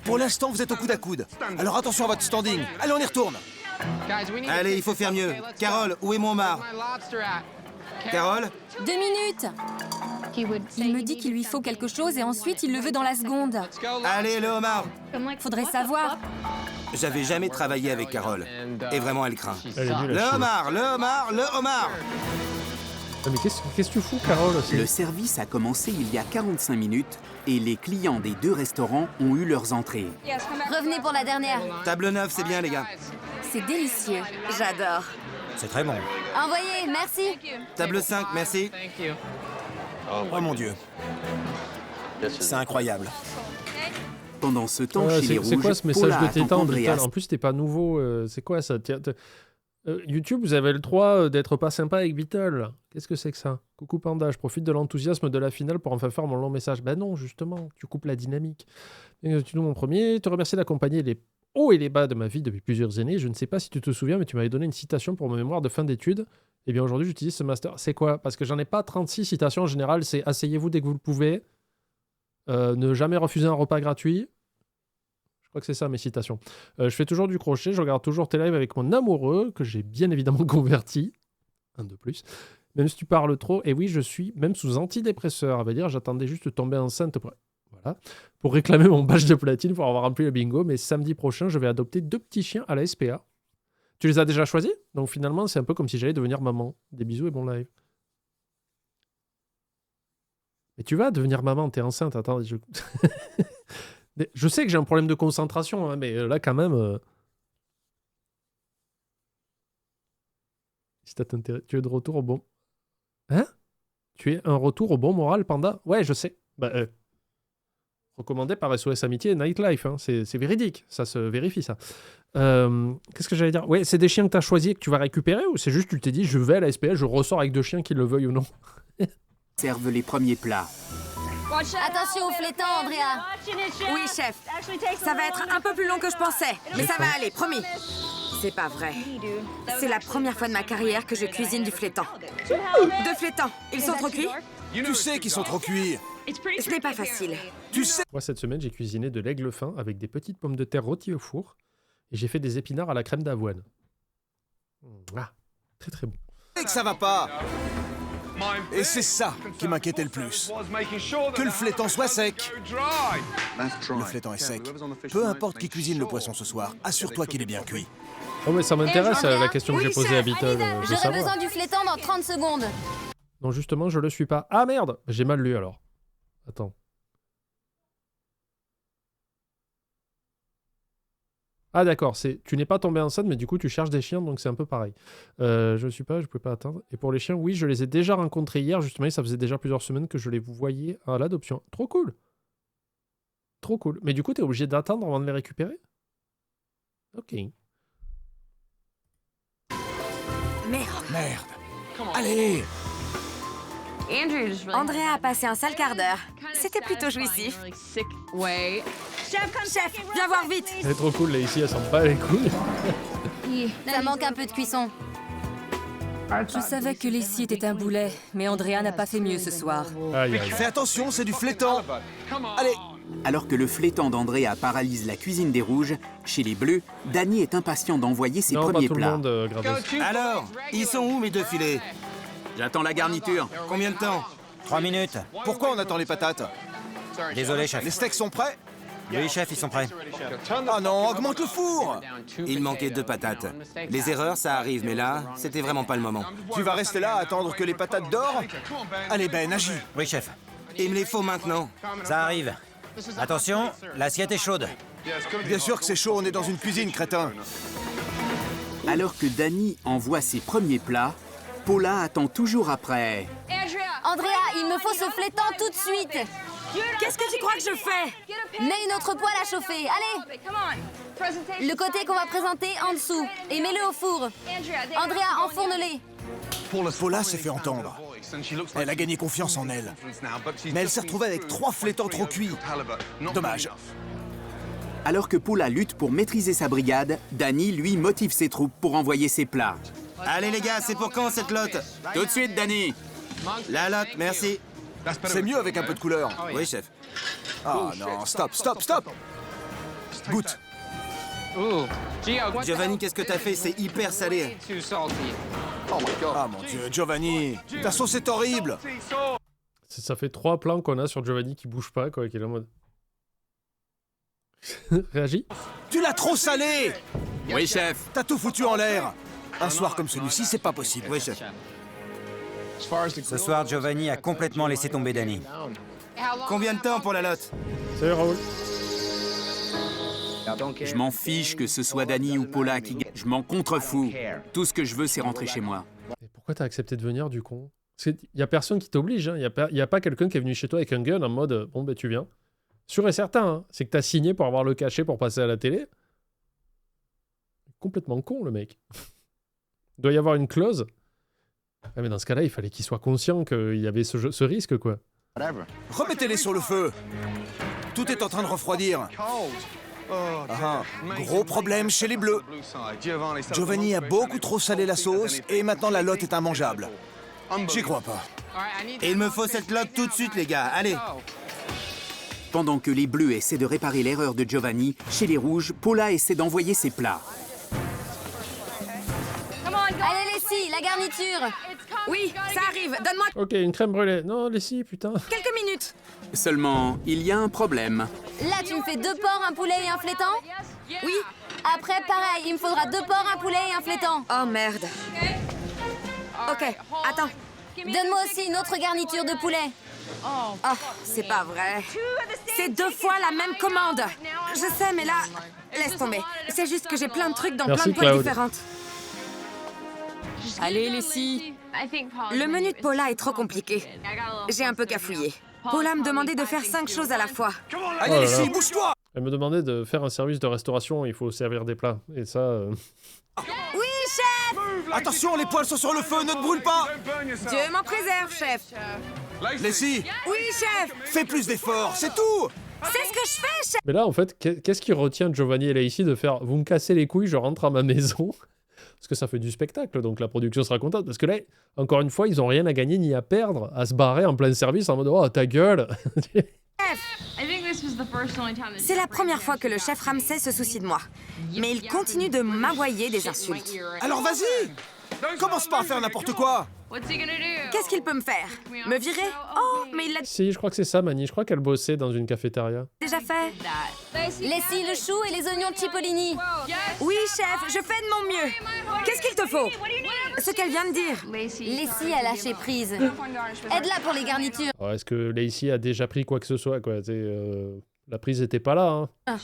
Pour l'instant, vous êtes au coude à coude. Alors attention à votre standing. Allez, on y retourne. Allez, il faut faire mieux. Carole, où est mon homard? Carole? 2 minutes. Il me dit qu'il lui faut quelque chose et ensuite il le veut dans la seconde. Allez, le homard. Faudrait savoir. J'avais jamais travaillé avec Carole. Et vraiment, elle craint. Elle est nulle à Le chier. homard, le homard, le homard. Ah, mais qu'est-ce que tu fous, Carole aussi Le service a commencé il y a 45 minutes et les clients des deux restaurants ont eu leurs entrées. Revenez pour la dernière. Table 9, c'est bien, les gars. C'est délicieux. J'adore. C'est très bon. Envoyez, merci. Table 5, merci. Oh mon Dieu. C'est incroyable. Pendant ce temps, chez les c'est quoi Rouges, ce message Paula de attend tétendre Andreas. En plus, t'es pas nouveau. C'est quoi ça YouTube, vous avez le droit d'être pas sympa avec Beatle. Qu'est-ce que c'est que ça? Coucou Panda, je profite de l'enthousiasme de la finale pour enfin faire mon long message. Ben non, justement, tu coupes la dynamique. Tu nous mon premier, te remercie d'accompagner les hauts et les bas de ma vie depuis plusieurs années. Je ne sais pas si tu te souviens, mais tu m'avais donné une citation pour ma mémoire de fin d'études. Eh bien aujourd'hui, j'utilise ce master. C'est quoi? Parce que j'en ai pas 36 citations en général. C'est asseyez-vous dès que vous le pouvez. Ne jamais refuser un repas gratuit. Je crois que c'est ça mes citations. Je fais toujours du crochet, je regarde toujours tes lives avec mon amoureux, que j'ai bien évidemment converti. Un de plus. Même si tu parles trop, et oui, je suis même sous antidépresseur. À vrai dire, j'attendais juste de tomber enceinte pour réclamer mon badge de platine pour avoir rempli le bingo. Mais samedi prochain, je vais adopter 2 petits chiens à la SPA. Tu les as déjà choisis? Donc finalement, c'est un peu comme si j'allais devenir maman. Des bisous et bon live. Mais tu vas devenir maman, t'es enceinte. Attends, je sais que j'ai un problème de concentration, hein, mais là, quand même... Si t'as intérêt... Tu es de retour au bon... Hein? Tu es un retour au bon moral, Panda? Ouais, je sais. Recommandé par SOS Amitié et Nightlife. Hein. C'est véridique. Ça se vérifie, ça. Qu'est-ce que j'allais dire? Ouais, c'est des chiens que t'as choisis et que tu vas récupérer, ou c'est juste tu t'es dit, je vais à la SPA, je ressors avec 2 chiens, qu'ils le veuillent ou non? Servent les premiers plats. Attention aux flétans, Andrea. Oui, chef. Ça va être un peu plus long que je pensais, mais ça va aller, promis. C'est pas vrai. C'est la première fois de ma carrière que je cuisine du flétan. 2 flétans. Ils sont trop cuits? Tu sais qu'ils sont trop cuits. Ce n'est pas facile. Tu sais Moi, cette semaine, j'ai cuisiné de l'aigle fin avec des petites pommes de terre rôties au four et j'ai fait des épinards à la crème d'avoine. Ah, très très bon. que ça va pas. Et c'est ça qui m'inquiétait le plus. Que le flétan soit sec. Le flétan est sec. Peu importe qui cuisine le poisson ce soir, assure-toi qu'il est bien cuit. Oh mais ça m'intéresse la question que j'ai posée à Beatle. J'aurais besoin du flétan dans 30 secondes. Non, justement, je le suis pas. Ah merde, j'ai mal lu alors. Attends. Ah d'accord, tu n'es pas tombé enceinte, mais du coup tu cherches des chiens, donc c'est un peu pareil. Je pouvais pas atteindre. Et pour les chiens, oui, je les ai déjà rencontrés hier, justement, et ça faisait déjà plusieurs semaines que je les voyais à l'adoption. Trop cool. Trop cool. Mais du coup, t'es obligé d'attendre avant de les récupérer? Ok. Merde. Allez! Andrea a passé un sale quart d'heure. C'était plutôt jouissif. Chef, viens voir vite. Elle est trop cool, là, ici, elle s'en bat les couilles. Ça manque un peu de cuisson. Je savais que Leslie était un boulet, mais Andrea n'a pas fait mieux ce soir. Aïe, aïe. Fais attention, c'est du flétan. Allez! Alors que le flétan d'Andrea paralyse la cuisine des Rouges, chez les Bleus, Danny est impatient d'envoyer ses Non, pas premiers tout le plats. monde, Grados. Alors, ils sont où mes 2 filets? J'attends la garniture. Combien de temps? 3 minutes. Pourquoi on attend les patates? Désolé, chef. Les steaks sont prêts? Oui, chef, ils sont prêts. Ah non, augmente le four! Il manquait 2 patates. Les erreurs, ça arrive, mais là, c'était vraiment pas le moment. Tu vas rester là à attendre que les patates dorent? Allez Ben, agis! Oui, chef. Il me les faut maintenant. Ça arrive. Attention, l'assiette est chaude. Bien sûr que c'est chaud, on est dans une cuisine, crétin. Alors que Danny envoie ses premiers plats, Paula attend toujours après. Andrea, il me faut ce flétan tout de suite. Qu'est-ce que tu crois que je fais? Mets une autre poêle à chauffer, allez. Le côté qu'on va présenter en dessous. Et mets-le au four. Andrea, enfourne-les. Paula s'est fait entendre. Elle a gagné confiance en elle. Mais elle s'est retrouvée avec 3 flétans trop cuits. Dommage. Alors que Paula lutte pour maîtriser sa brigade, Danny, lui, motive ses troupes pour envoyer ses plats. Allez les gars, c'est pour quand cette lotte? Tout de suite, Danny. La lotte, merci. C'est mieux avec un peu de couleur. Oui, chef. Ah non, stop, stop, stop! Goûte. Giovanni, qu'est-ce que t'as fait? C'est hyper salé. Ah mon Dieu, Giovanni, ta sauce est horrible! Ça fait 3 plans qu'on a sur Giovanni qui bouge pas, quoi, qui est là en mode... Réagis. Tu l'as trop salé! Oui, chef. T'as tout foutu en l'air! Un soir comme celui-ci, c'est pas possible. Oui, chef. Ce soir, Giovanni a complètement laissé tomber Danny. Combien de temps pour la lotte? Salut Raoul. Je m'en fiche que ce soit Danny ou Paula qui gagne. Je m'en contrefous. Tout ce que je veux, c'est rentrer chez moi. Mais pourquoi t'as accepté de venir, du con? Parce qu'il y a personne qui t'oblige, hein. Y a pas quelqu'un qui est venu chez toi avec un gun en mode « Bon, ben tu viens ». Sûr et certain, hein. C'est que t'as signé pour avoir le cachet pour passer à la télé. Complètement con, le mec. Il doit y avoir une clause. Ah, mais dans ce cas-là, il fallait qu'il soit conscient qu'il y avait ce risque, quoi. Remettez-les sur le feu! Tout est en train de refroidir. Ah, gros problème chez les Bleus. Giovanni a beaucoup trop salé la sauce et maintenant la lotte est immangeable. J'y crois pas. Et il me faut cette lotte tout de suite, les gars. Allez. Pendant que les Bleus essaient de réparer l'erreur de Giovanni, chez les Rouges, Paula essaie d'envoyer ses plats. Allez, Leslie, la garniture. Oui, ça arrive. Donne-moi Ok, une crème brûlée. Non, Leslie, putain. quelques minutes. Seulement, il y a un problème. Là, tu me fais 2 porcs, un poulet et un flétan? Oui. Après, pareil, il me faudra 2 porcs, un poulet et un flétan. Oh merde. Ok, attends. Donne-moi aussi une autre garniture de poulet. Oh, c'est pas vrai. C'est 2 fois la même commande. Je sais, mais là, laisse tomber. C'est juste que j'ai plein de trucs dans Merci, plein de poêles Claude. différentes. Allez, Leslie. Le menu de Paula est trop compliqué. J'ai un peu cafouillé. Paula me demandait de faire 5 choses à la fois. Allez, Oh là Leslie, là. bouge-toi! Elle me demandait de faire un service de restauration, il faut servir des plats. Et ça... Oui, chef! Attention, les poêles sont sur le feu, ne te brûle pas! Dieu m'en préserve, chef. Leslie, Oui, chef! fais plus d'efforts, c'est tout! C'est ce que je fais, chef! Mais là, en fait, qu'est-ce qui retient Giovanni et Lacey de faire « Vous me cassez les couilles, je rentre à ma maison ?» Parce que ça fait du spectacle, donc la production sera contente. Parce que là, encore une fois, ils ont rien à gagner ni à perdre, à se barrer en plein service en mode « Oh, ta gueule !» C'est la première fois que le chef Ramsay se soucie de moi. Mais il continue de m'envoyer des insultes. Alors vas-y! Commence pas à faire n'importe quoi! Qu'est-ce qu'il peut me faire? Me virer? Oh, mais il l'a Si, je crois que c'est ça, Mani. Je crois qu'elle bossait dans une cafétéria. déjà fait. Leslie, le chou et les oignons de Cipollini. Oui, chef, je fais de mon mieux. Qu'est-ce qu'il te faut? Ce qu'elle vient de dire. Leslie a lâché prise. Aide-la pour les garnitures. Alors, est-ce que Lacey a déjà pris quoi que ce soit, quoi? La prise n'était pas là, hein.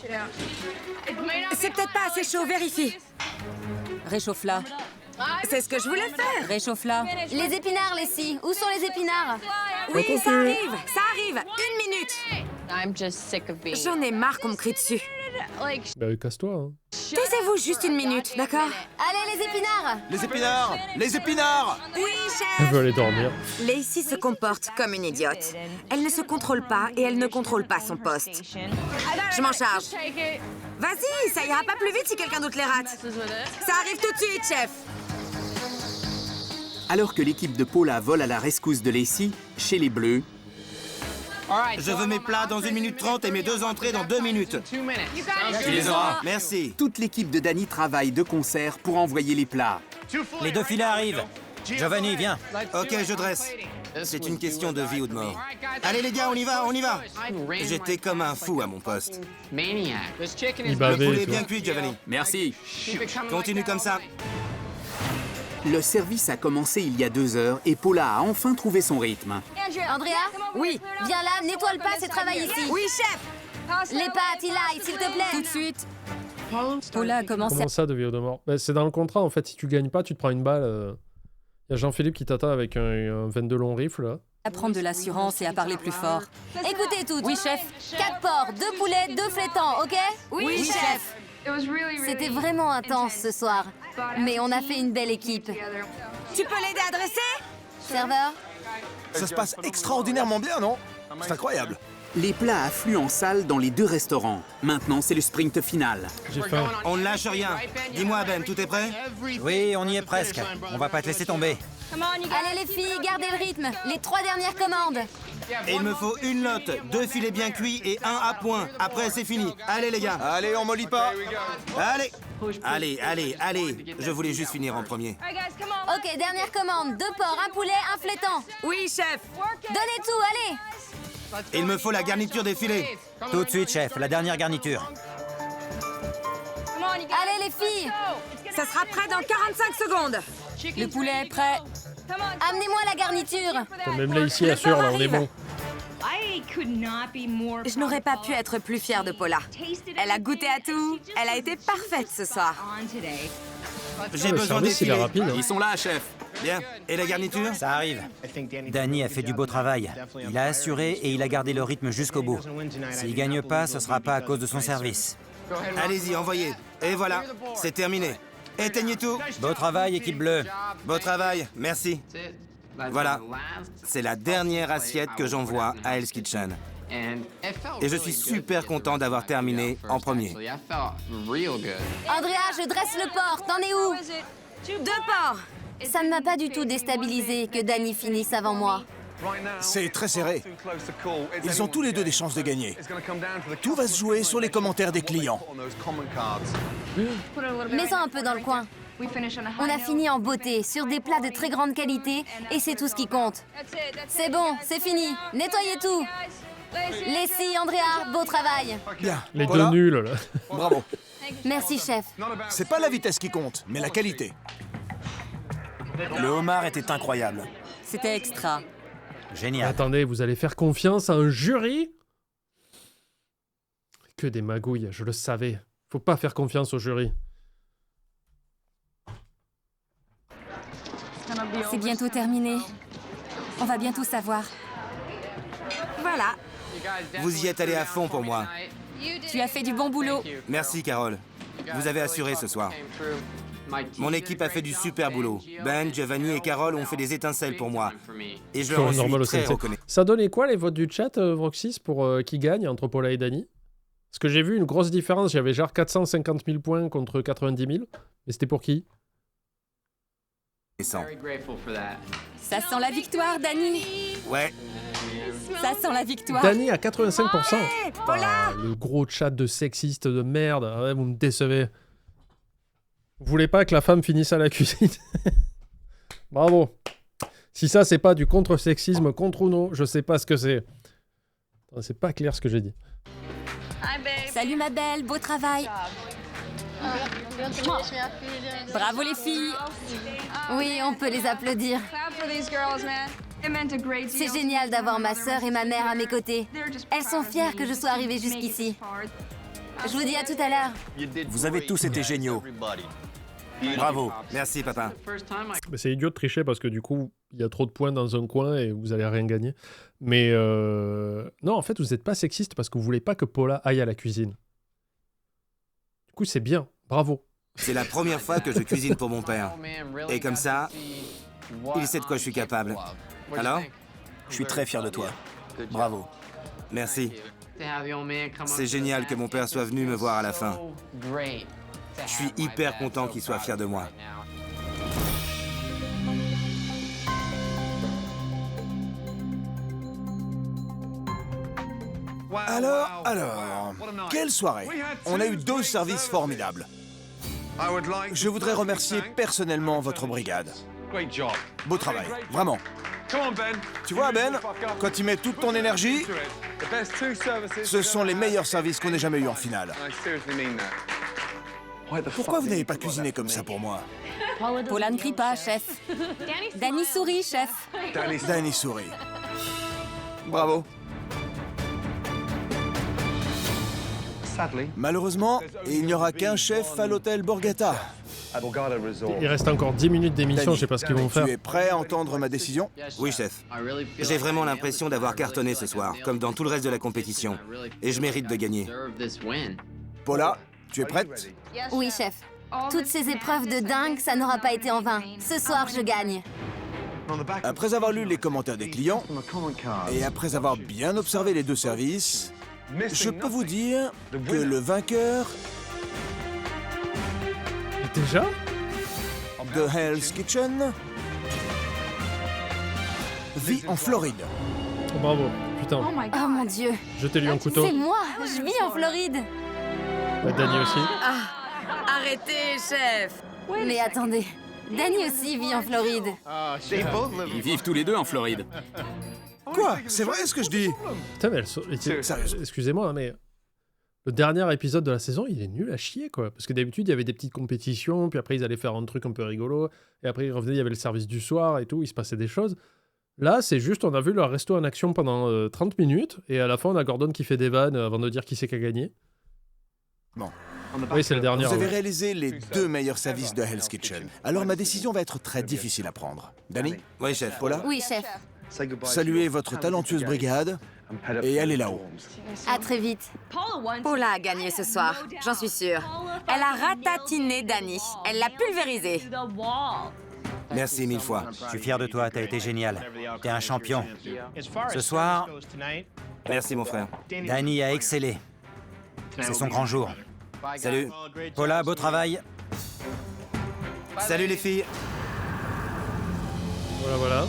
C'est peut-être pas assez chaud, vérifie. Réchauffe-la. C'est ce que je voulais faire. Réchauffe-la. Les épinards, Leslie. Où sont les épinards? Oui, ça arrive. Ça arrive. 1 minute. J'en ai marre qu'on me crie dessus. Bah, casse-toi. Hein. Taisez-vous juste 1 minute, d'accord? Allez, les épinards! Les épinards! Les épinards! Oui, Elle chef. veut aller dormir. Lacey se comporte comme une idiote. Elle ne se contrôle pas et elle ne contrôle pas son poste. Je m'en charge. Vas-y, ça ira pas plus vite si quelqu'un d'autre les rate. Ça arrive tout de suite, chef. Alors que l'équipe de Paula vole à la rescousse de Lacey, chez les Bleus, Je veux mes plats dans 1 minute 30 et mes 2 entrées dans 2 minutes. Tu les auras. Merci. toute l'équipe de Danny travaille de concert pour envoyer les plats. Les 2 filets arrivent. Giovanni, viens. Ok, je dresse. C'est une question de vie ou de mort. Allez les gars, on y va, on y va. J'étais comme un fou à mon poste. Il Le bavait poulet et est tout. bien cuit, Giovanni. Merci. Continue comme ça. Le service a commencé il y a 2 heures et Paula a enfin trouvé son rythme. Andrea? Oui. Viens là, nettoie le passe et travaille ici. Oui, chef. Les pâtes, Eli, s'il te plaît. Tout de suite. Paula a commencé Comment ça, de vie ou de mort? Bah, c'est dans le contrat, en fait. Si tu gagnes pas, tu te prends une balle. Il y a Jean-Philippe qui t'attend avec un 22 long rifle, là. à prendre de l'assurance et à parler plus fort. Écoutez toutes. Oui, chef. 4 porcs, 2 poulets, 2 flétans, ok? Oui, chef. C'était vraiment intense ce soir. Mais on a fait une belle équipe. Tu peux l'aider à dresser? Serveur? Ça se passe extraordinairement bien, non? C'est incroyable. Les plats affluent en salle dans les 2 restaurants. Maintenant, c'est le sprint final. J'ai faim. On ne lâche rien. Dis-moi, Ben, tout est prêt? Oui, on y est presque. On va pas te laisser tomber. Allez les filles, gardez le rythme. Les 3 dernières commandes. Et il me faut une lotte, 2 filets bien cuits et 1 à point. Après, c'est fini. Allez, les gars. Allez, on mollit pas. Allez. Allez, allez, allez. Je voulais juste finir en premier. Ok, dernière commande. 2 porcs, 1 poulet, 1 flétan. Oui, chef. Donnez tout, allez. Il me faut la garniture des filets. Tout de suite, chef. La dernière garniture. Allez les filles. Ça sera prêt dans 45 secondes. Le poulet est prêt. Amenez-moi la garniture. Même là, ici, assure, là, on est bon. Je n'aurais pas pu être plus fière de Paula. Elle a goûté à tout. Elle a été parfaite ce soir. J'ai Le besoin des service, il est filets. rapide. Hein. Ils sont là, chef. Bien. Et la garniture? Ça arrive. Danny a fait du beau travail. Il a assuré et il a gardé le rythme jusqu'au bout. S'il gagne pas, ce sera pas à cause de son service. Allez-y, envoyez. Et voilà, c'est terminé. Éteignez tout. Beau travail, équipe bleue. Beau travail, merci. Voilà, c'est la dernière assiette que j'envoie à Hell's Kitchen. Et je suis super content d'avoir terminé en premier. Andrea, je dresse le porc. T'en es où? 2 porcs. Ça ne m'a pas du tout déstabilisé que Danny finisse avant moi. C'est très serré. Ils ont tous les 2 des chances de gagner. Tout va se jouer sur les commentaires des clients. Mets-en un peu dans le coin. On a fini en beauté, sur des plats de très grande qualité, et c'est tout ce qui compte. C'est bon, c'est fini. Nettoyez tout. Leslie, Andrea, beau travail. Bien. Les Paula, 2 nuls, là. bravo. Merci, chef. C'est pas la vitesse qui compte, mais la qualité. Le homard était incroyable. C'était extra. Génial. Attendez, vous allez faire confiance à un jury? Que des magouilles, je le savais. Faut pas faire confiance au jury. C'est bientôt terminé. On va bientôt savoir. Voilà. Vous y êtes allé à fond pour moi. Tu as fait du bon boulot. Merci, Carole. Vous avez assuré ce soir. Mon équipe a fait du super boulot. Ben, Giovanni et Carole ont fait des étincelles pour moi. Et je leur en Normal au suis très CNC. reconnaissant. Ça donnait quoi les votes du chat, Vroxys, pour qui gagne entre Paula et Danny? Parce que j'ai vu une grosse différence. J'avais genre 450 000 points contre 90 000. Mais c'était pour qui? Ça sent la victoire, Danny. Ouais, Ça sent la victoire. Danny à 85%. Paula. Ah, le gros chat de sexiste de merde. Ah ouais, vous me décevez. Vous voulez pas que la femme finisse à la cuisine? Bravo. Si ça, c'est pas du contre-sexisme contre Uno, je sais pas ce que c'est. C'est pas clair ce que j'ai dit. Salut ma belle, beau travail. Bravo les filles. Oui, on peut les applaudir. C'est génial d'avoir ma sœur et ma mère à mes côtés. Elles sont fières que je sois arrivée jusqu'ici. Je vous dis à tout à l'heure. Vous avez tous été géniaux. Bravo. Merci, papa. Mais c'est idiot de tricher parce que du coup, il y a trop de points dans un coin et vous allez rien gagner. Mais non, en fait, vous n'êtes pas sexiste parce que vous voulez pas que Paula aille à la cuisine. Du coup, c'est bien. Bravo. C'est la première fois que je cuisine pour mon père. Et comme ça, il sait de quoi je suis capable. Alors? Je suis très fier de toi. Bravo. Merci. C'est génial que mon père soit venu me voir à la fin. Je suis hyper content qu'il soit fier de moi. Alors, quelle soirée! On a eu 2 services formidables. Je voudrais remercier personnellement votre brigade. Beau travail, vraiment. Tu vois, Ben, quand tu mets toute ton énergie, ce sont les meilleurs services qu'on ait jamais eus en finale. Pourquoi vous n'avez pas cuisiné comme ça pour moi? Paula ne crie pas, chef. Danny sourit, chef. Danny sourit. Bravo. Malheureusement, il n'y aura qu'un chef à l'hôtel Borgata. Il reste encore 10 minutes d'émission, Danny, je sais pas ce qu'ils vont faire. tu es prêt à entendre ma décision? Oui, chef. J'ai vraiment l'impression d'avoir cartonné ce soir, comme dans tout le reste de la compétition. Et je mérite de gagner. Paula, tu es prête? Oui, chef. Toutes ces épreuves de dingue, ça n'aura pas été en vain. Ce soir, je gagne. Après avoir lu les commentaires des clients, et après avoir bien observé les 2 services, je peux vous dire que le vainqueur Déjà? de Hell's Kitchen vit en Floride. Oh, bravo. Putain, Oh mon Dieu. jetez-lui un couteau. C'est moi. Je vis en Floride. Danny aussi. Arrêtez, chef. Mais attendez. Danny aussi vit en Floride. Ils vivent tous les deux en Floride. Quoi? C'est vrai ce que je dis? Putain, mais Sérieusement. excusez-moi, mais le dernier épisode de la saison, il est nul à chier, quoi. Parce que d'habitude, il y avait des petites compétitions, puis après, ils allaient faire un truc un peu rigolo, et après, ils revenaient, il y avait le service du soir et tout, il se passait des choses. Là, c'est juste, on a vu leur resto en action pendant 30 minutes, et à la fin, on a Gordon qui fait des vannes avant de dire qui c'est qui a gagné. Bon. Oui, c'est le dernier. Vous avez ouais. réalisé les 2 meilleurs services de Hell's Kitchen. Alors ma décision va être très difficile à prendre. Danny? Oui, chef. Paula? Oui, chef. Saluez votre talentueuse brigade et allez là-haut. À très vite. Paula a gagné ce soir, j'en suis sûre. Elle a ratatiné Danny. Elle l'a pulvérisé. Merci 1000 fois. Je suis fier de toi, t'as été génial. T'es un champion. Ce soir, Merci, mon frère. Danny a excellé. C'est son grand jour. Salut. Paula, beau travail. Salut, les filles. Voilà.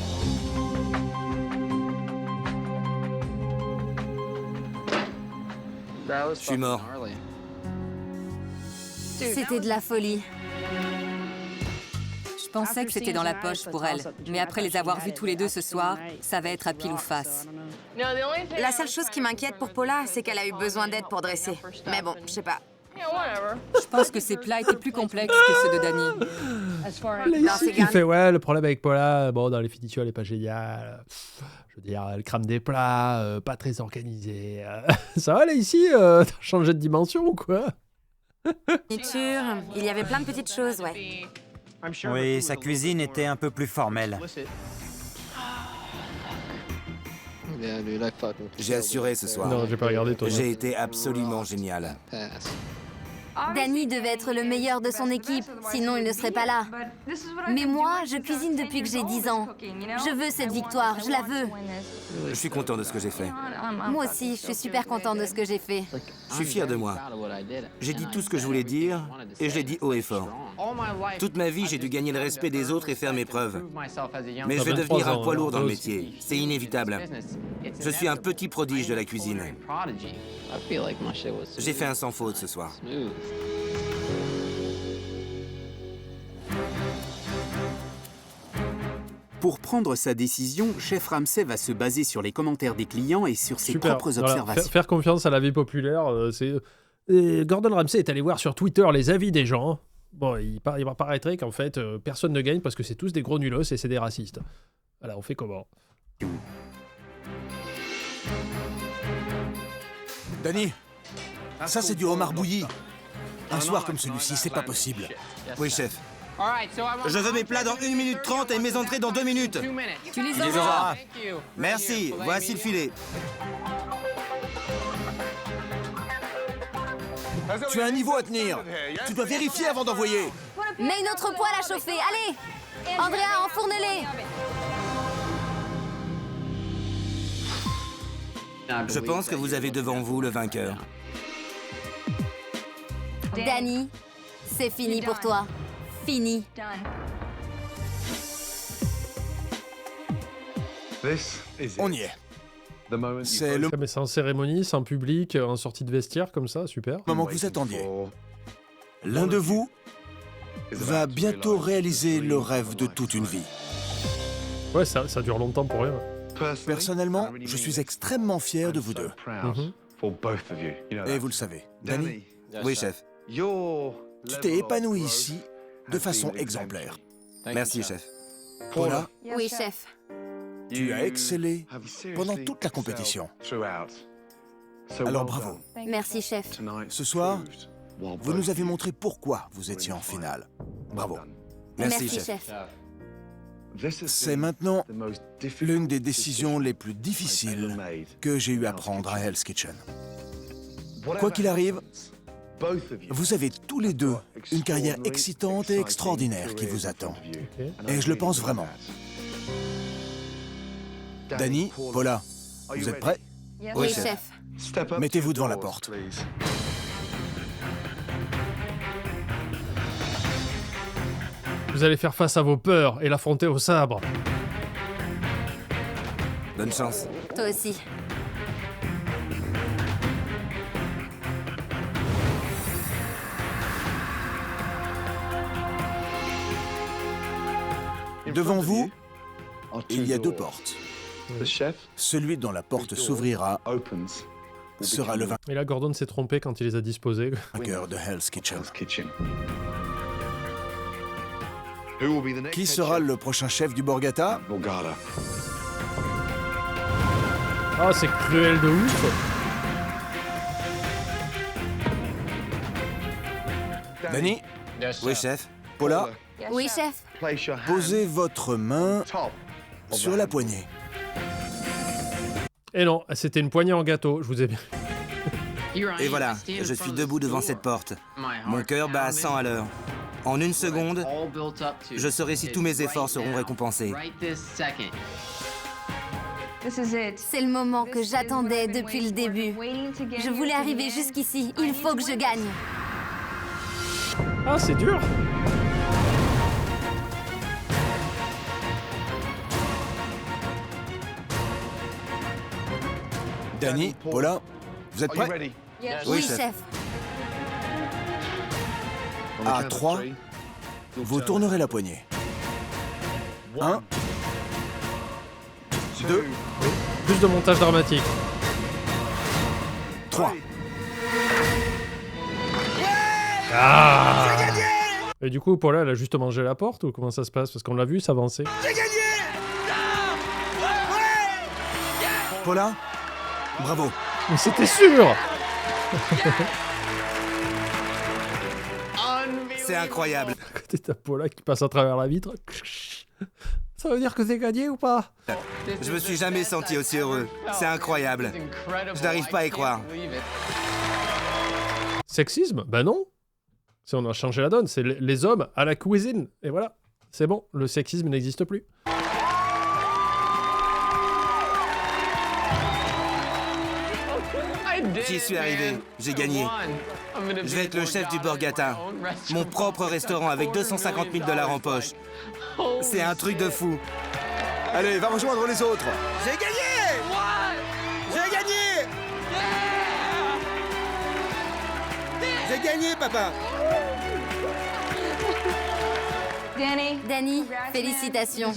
Je suis mort. C'était de la folie. Je pensais que c'était dans la poche pour elle. Mais après les avoir vus tous les deux ce soir, ça va être à pile ou face. La seule chose qui m'inquiète pour Paula, c'est qu'elle a eu besoin d'aide pour dresser. Mais bon, je sais pas. Je pense que ses plats étaient plus complexes que ceux de Danny. Lacey qui fait ouais, le problème avec Paula, bon, dans les fiduciaux, elle est pas géniale. Je veux dire, elle crame des plats, pas très organisée. Ça va, là, ici t'as changé de dimension ou quoi? Nourriture, il y avait plein de petites choses, ouais. Oui, sa cuisine était un peu plus formelle. J'ai assuré ce soir. Non, j'ai pas regardé toi. J'ai été absolument génial. Danny devait être le meilleur de son équipe, sinon il ne serait pas là. Mais moi, je cuisine depuis que j'ai 10 ans. Je veux cette victoire, je la veux. Je suis content de ce que j'ai fait. Moi aussi, je suis super content de ce que j'ai fait. Je suis fier de moi. J'ai dit tout ce que je voulais dire et je l'ai dit haut et fort. Toute ma vie, j'ai dû gagner le respect des autres et faire mes preuves. Mais je vais devenir un poids lourd dans le métier. C'est inévitable. Je suis un petit prodige de la cuisine. J'ai fait un sans faute ce soir. Pour prendre sa décision, Chef Ramsay va se baser sur les commentaires des clients et sur ses propres Voilà. observations. Faire confiance à la vie populaire, c'est... Et Gordon Ramsay est allé voir sur Twitter les avis des gens. Bon, il paraîtrait qu'en fait, personne ne gagne parce que c'est tous des gros nulos et c'est des racistes. Voilà, on fait comment? Danny, Ça, c'est du homard bouilli. Un soir comme celui-ci, c'est pas possible. Oui, chef. Je veux mes plats dans 1 minute 30 et mes entrées dans 2 minutes. Tu les Il les auras. aura. Merci, voici le filet. Tu as un niveau à tenir. Tu dois vérifier avant d'envoyer. Mets une autre poêle à chauffer, allez! Andrea, enfourne-les! Je pense que vous avez devant vous le vainqueur. Danny, c'est fini pour toi. Fini. On y est. C'est le Ah, mais c'est en cérémonie, c'est en public, en sortie de vestiaire, comme ça, super. moment que vous attendiez. L'un de vous va bientôt réaliser le rêve de toute une vie. Ouais, ça dure longtemps pour rien. Personnellement, je suis extrêmement fier de vous deux. Et vous le savez, Danny, Oui, chef. tu t'es épanoui ici de façon exemplaire. Merci, chef. Paula, Oui, chef. tu as excellé pendant toute la compétition. Alors bravo. Merci, chef. Ce soir, vous nous avez montré pourquoi vous étiez en finale. Bravo. Merci, Merci, chef. chef. C'est maintenant l'une des décisions les plus difficiles que j'ai eu à prendre à Hell's Kitchen. Quoi qu'il arrive, vous avez tous les deux une carrière excitante et extraordinaire qui vous attend. Et je le pense vraiment. Danny, Paula, vous êtes prêts? Oui, chef. Mettez-vous devant la porte. Vous allez faire face à vos peurs et l'affronter au sabre. Bonne chance. Toi aussi. Devant vous, il y a deux portes. Celui dont la porte s'ouvrira sera le Et là, Gordon s'est trompé quand il les a disposés. vainqueur de Hell's Kitchen. Qui sera le prochain chef du Borgata? Ah, c'est cruel de ouf. Danny, Oui, chef. Paula, Oui, chef. posez votre main sur la poignée. Et non, c'était une poignée en gâteau, je vous ai bien... Et voilà, je suis debout devant cette porte. Mon cœur bat à 100 à l'heure. En 1 seconde, je saurai si tous mes efforts seront récompensés. C'est le moment que j'attendais depuis le début. Je voulais arriver jusqu'ici. Il faut que je gagne. Ah, c'est dur. Danny, Paula, vous êtes prêts? Oui, chef. chef. À 3, vous tournerez la poignée. 1, 2, Plus de montage dramatique. 3. Ah. Et du coup, Paula, elle a juste mangé la porte ou comment ça se passe? Parce qu'on l'a vu s'avancer. Paula, bravo. Mais c'était sûr. C'est incroyable. À côté, t'as Paula qui passe à travers la vitre. Ça veut dire que c'est gagné ou pas? Je me suis jamais senti aussi heureux. C'est incroyable. Je n'arrive pas à y croire. Sexisme? Ben non. Si on a changé la donne, c'est les hommes à la cuisine. Et voilà, c'est bon, le sexisme n'existe plus. J'y suis arrivé. J'ai gagné. Je vais être le chef du Borgata. Mon propre restaurant avec 250 000 $ en poche. C'est un truc de fou. Allez, va rejoindre les autres. J'ai gagné! J'ai gagné! J'ai gagné, papa! Danny, félicitations.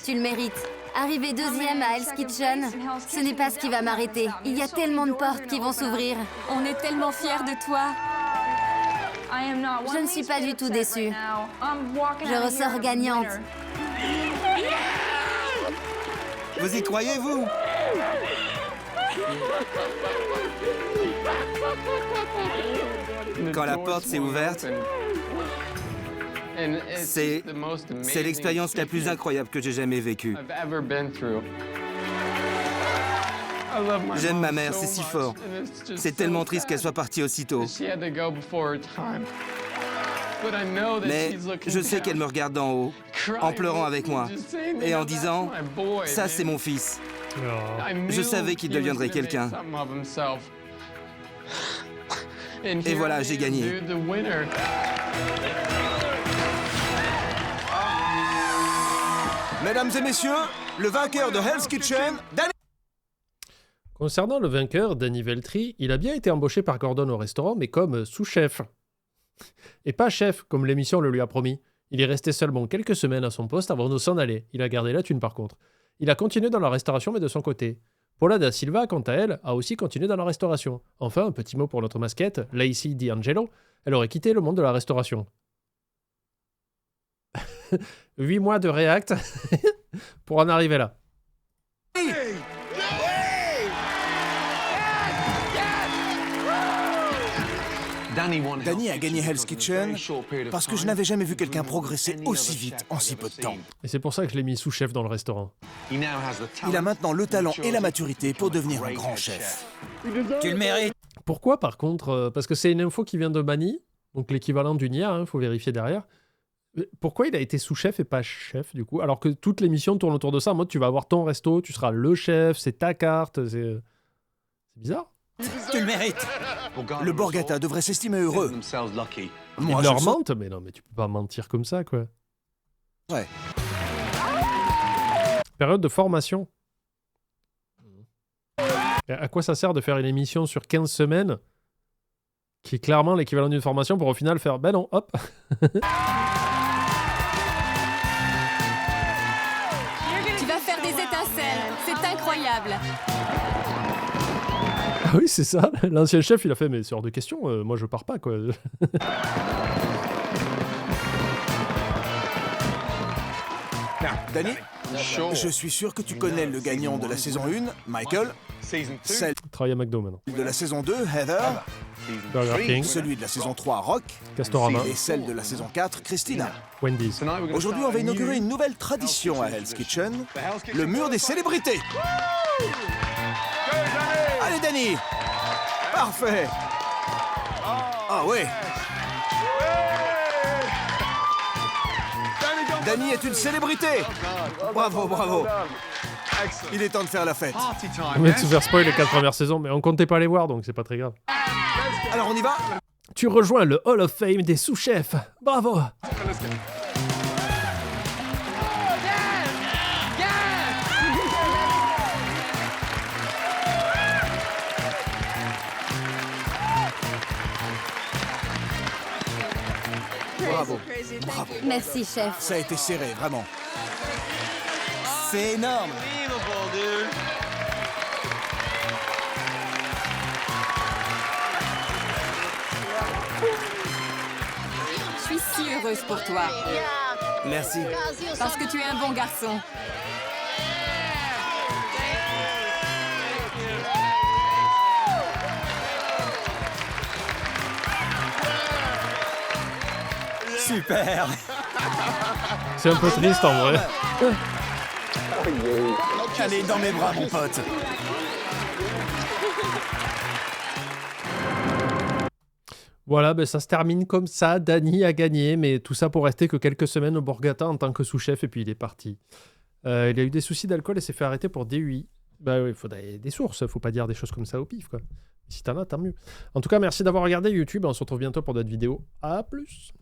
Tu le mérites. Arriver deuxième à Hell's Kitchen, ce n'est pas ce qui va m'arrêter. Il y a tellement de portes qui vont s'ouvrir. On est tellement fiers de toi. Je ne suis pas du tout déçue. Je ressors gagnante. Vous y croyez, vous? Quand la porte s'est ouverte, c'est l'expérience la plus incroyable que j'ai jamais vécue. J'aime ma mère, c'est si fort. C'est tellement triste qu'elle soit partie aussitôt. Mais je sais qu'elle me regarde d'en haut, en pleurant avec moi, et en disant « Ça, c'est mon fils ». Je savais qu'il deviendrait quelqu'un. Et voilà, j'ai gagné. Mesdames et messieurs, le vainqueur de Hell's Kitchen, Danny... Concernant le vainqueur, Danny Veltri, il a bien été embauché par Gordon au restaurant, mais comme sous-chef. Et pas chef, comme l'émission le lui a promis. Il est resté seulement quelques semaines à son poste avant de s'en aller. Il a gardé la thune par contre. Il a continué dans la restauration, mais de son côté. Paula da Silva, quant à elle, a aussi continué dans la restauration. Enfin, un petit mot pour notre masquette, Lacey D'Angelo. Elle aurait quitté le monde de la restauration. 8 mois de React pour en arriver là. Danny a gagné Hell's Kitchen parce que je n'avais jamais vu quelqu'un progresser aussi vite en si peu de temps. Et c'est pour ça que je l'ai mis sous-chef dans le restaurant. Il a maintenant le talent et la maturité pour devenir un grand chef. Tu le mérites. Pourquoi par contre parce que c'est une info qui vient de Bani, donc l'équivalent du NIA, il faut vérifier derrière. Pourquoi il a été sous-chef et pas chef du coup? Alors que toute l'émission tourne autour de ça, en mode tu vas avoir ton resto, tu seras le chef, c'est ta carte, c'est bizarre. Tu le mérites. Le Borgata devrait s'estimer heureux. Moi, il leur mente, mais non, mais tu peux pas mentir comme ça, quoi. Ouais. Période de formation. Et à quoi ça sert de faire une émission sur 15 semaines qui est clairement l'équivalent d'une formation pour au final faire ben non, hop. Tu vas faire des étincelles, c'est incroyable. Ah oui, c'est ça. L'ancien chef, il a fait, mais c'est hors de question, moi je pars pas, quoi. Danny, je suis sûr que tu connais le gagnant de la saison 1, Michael, celle Travaille à McDo maintenant. de la saison 2, Heather, Burger King, celui de la saison 3, Rock, Castorama, et celle de la saison 4, Christina. Wendy's. Aujourd'hui, on va inaugurer une nouvelle tradition à Hell's Kitchen, le mur des célébrités. Allez, Danny! Parfait! Ah ouais! Danny est une célébrité! Bravo, bravo! Il est temps de faire la fête. On vient de se faire spoil les 4 premières saisons, mais on comptait pas les voir, donc c'est pas très grave. Alors, on y va? Tu rejoins le Hall of Fame des sous-chefs. Bravo! Bravo. Bravo. Merci, chef. Ça a été serré, vraiment. C'est énorme. Je suis si heureuse pour toi. Merci. Parce que tu es un bon garçon. Super. C'est un peu triste en vrai. Allez, dans mes bras, mon pote. Voilà, ben ça se termine comme ça. Danny a gagné, mais tout ça pour rester que quelques semaines au Borgata en tant que sous-chef, et puis il est parti. Il a eu des soucis d'alcool et s'est fait arrêter pour DUI. Bah oui, il faut des sources, faut pas dire des choses comme ça au pif, quoi. Si t'en as, tant mieux. En tout cas, merci d'avoir regardé YouTube, on se retrouve bientôt pour d'autres vidéos. À plus.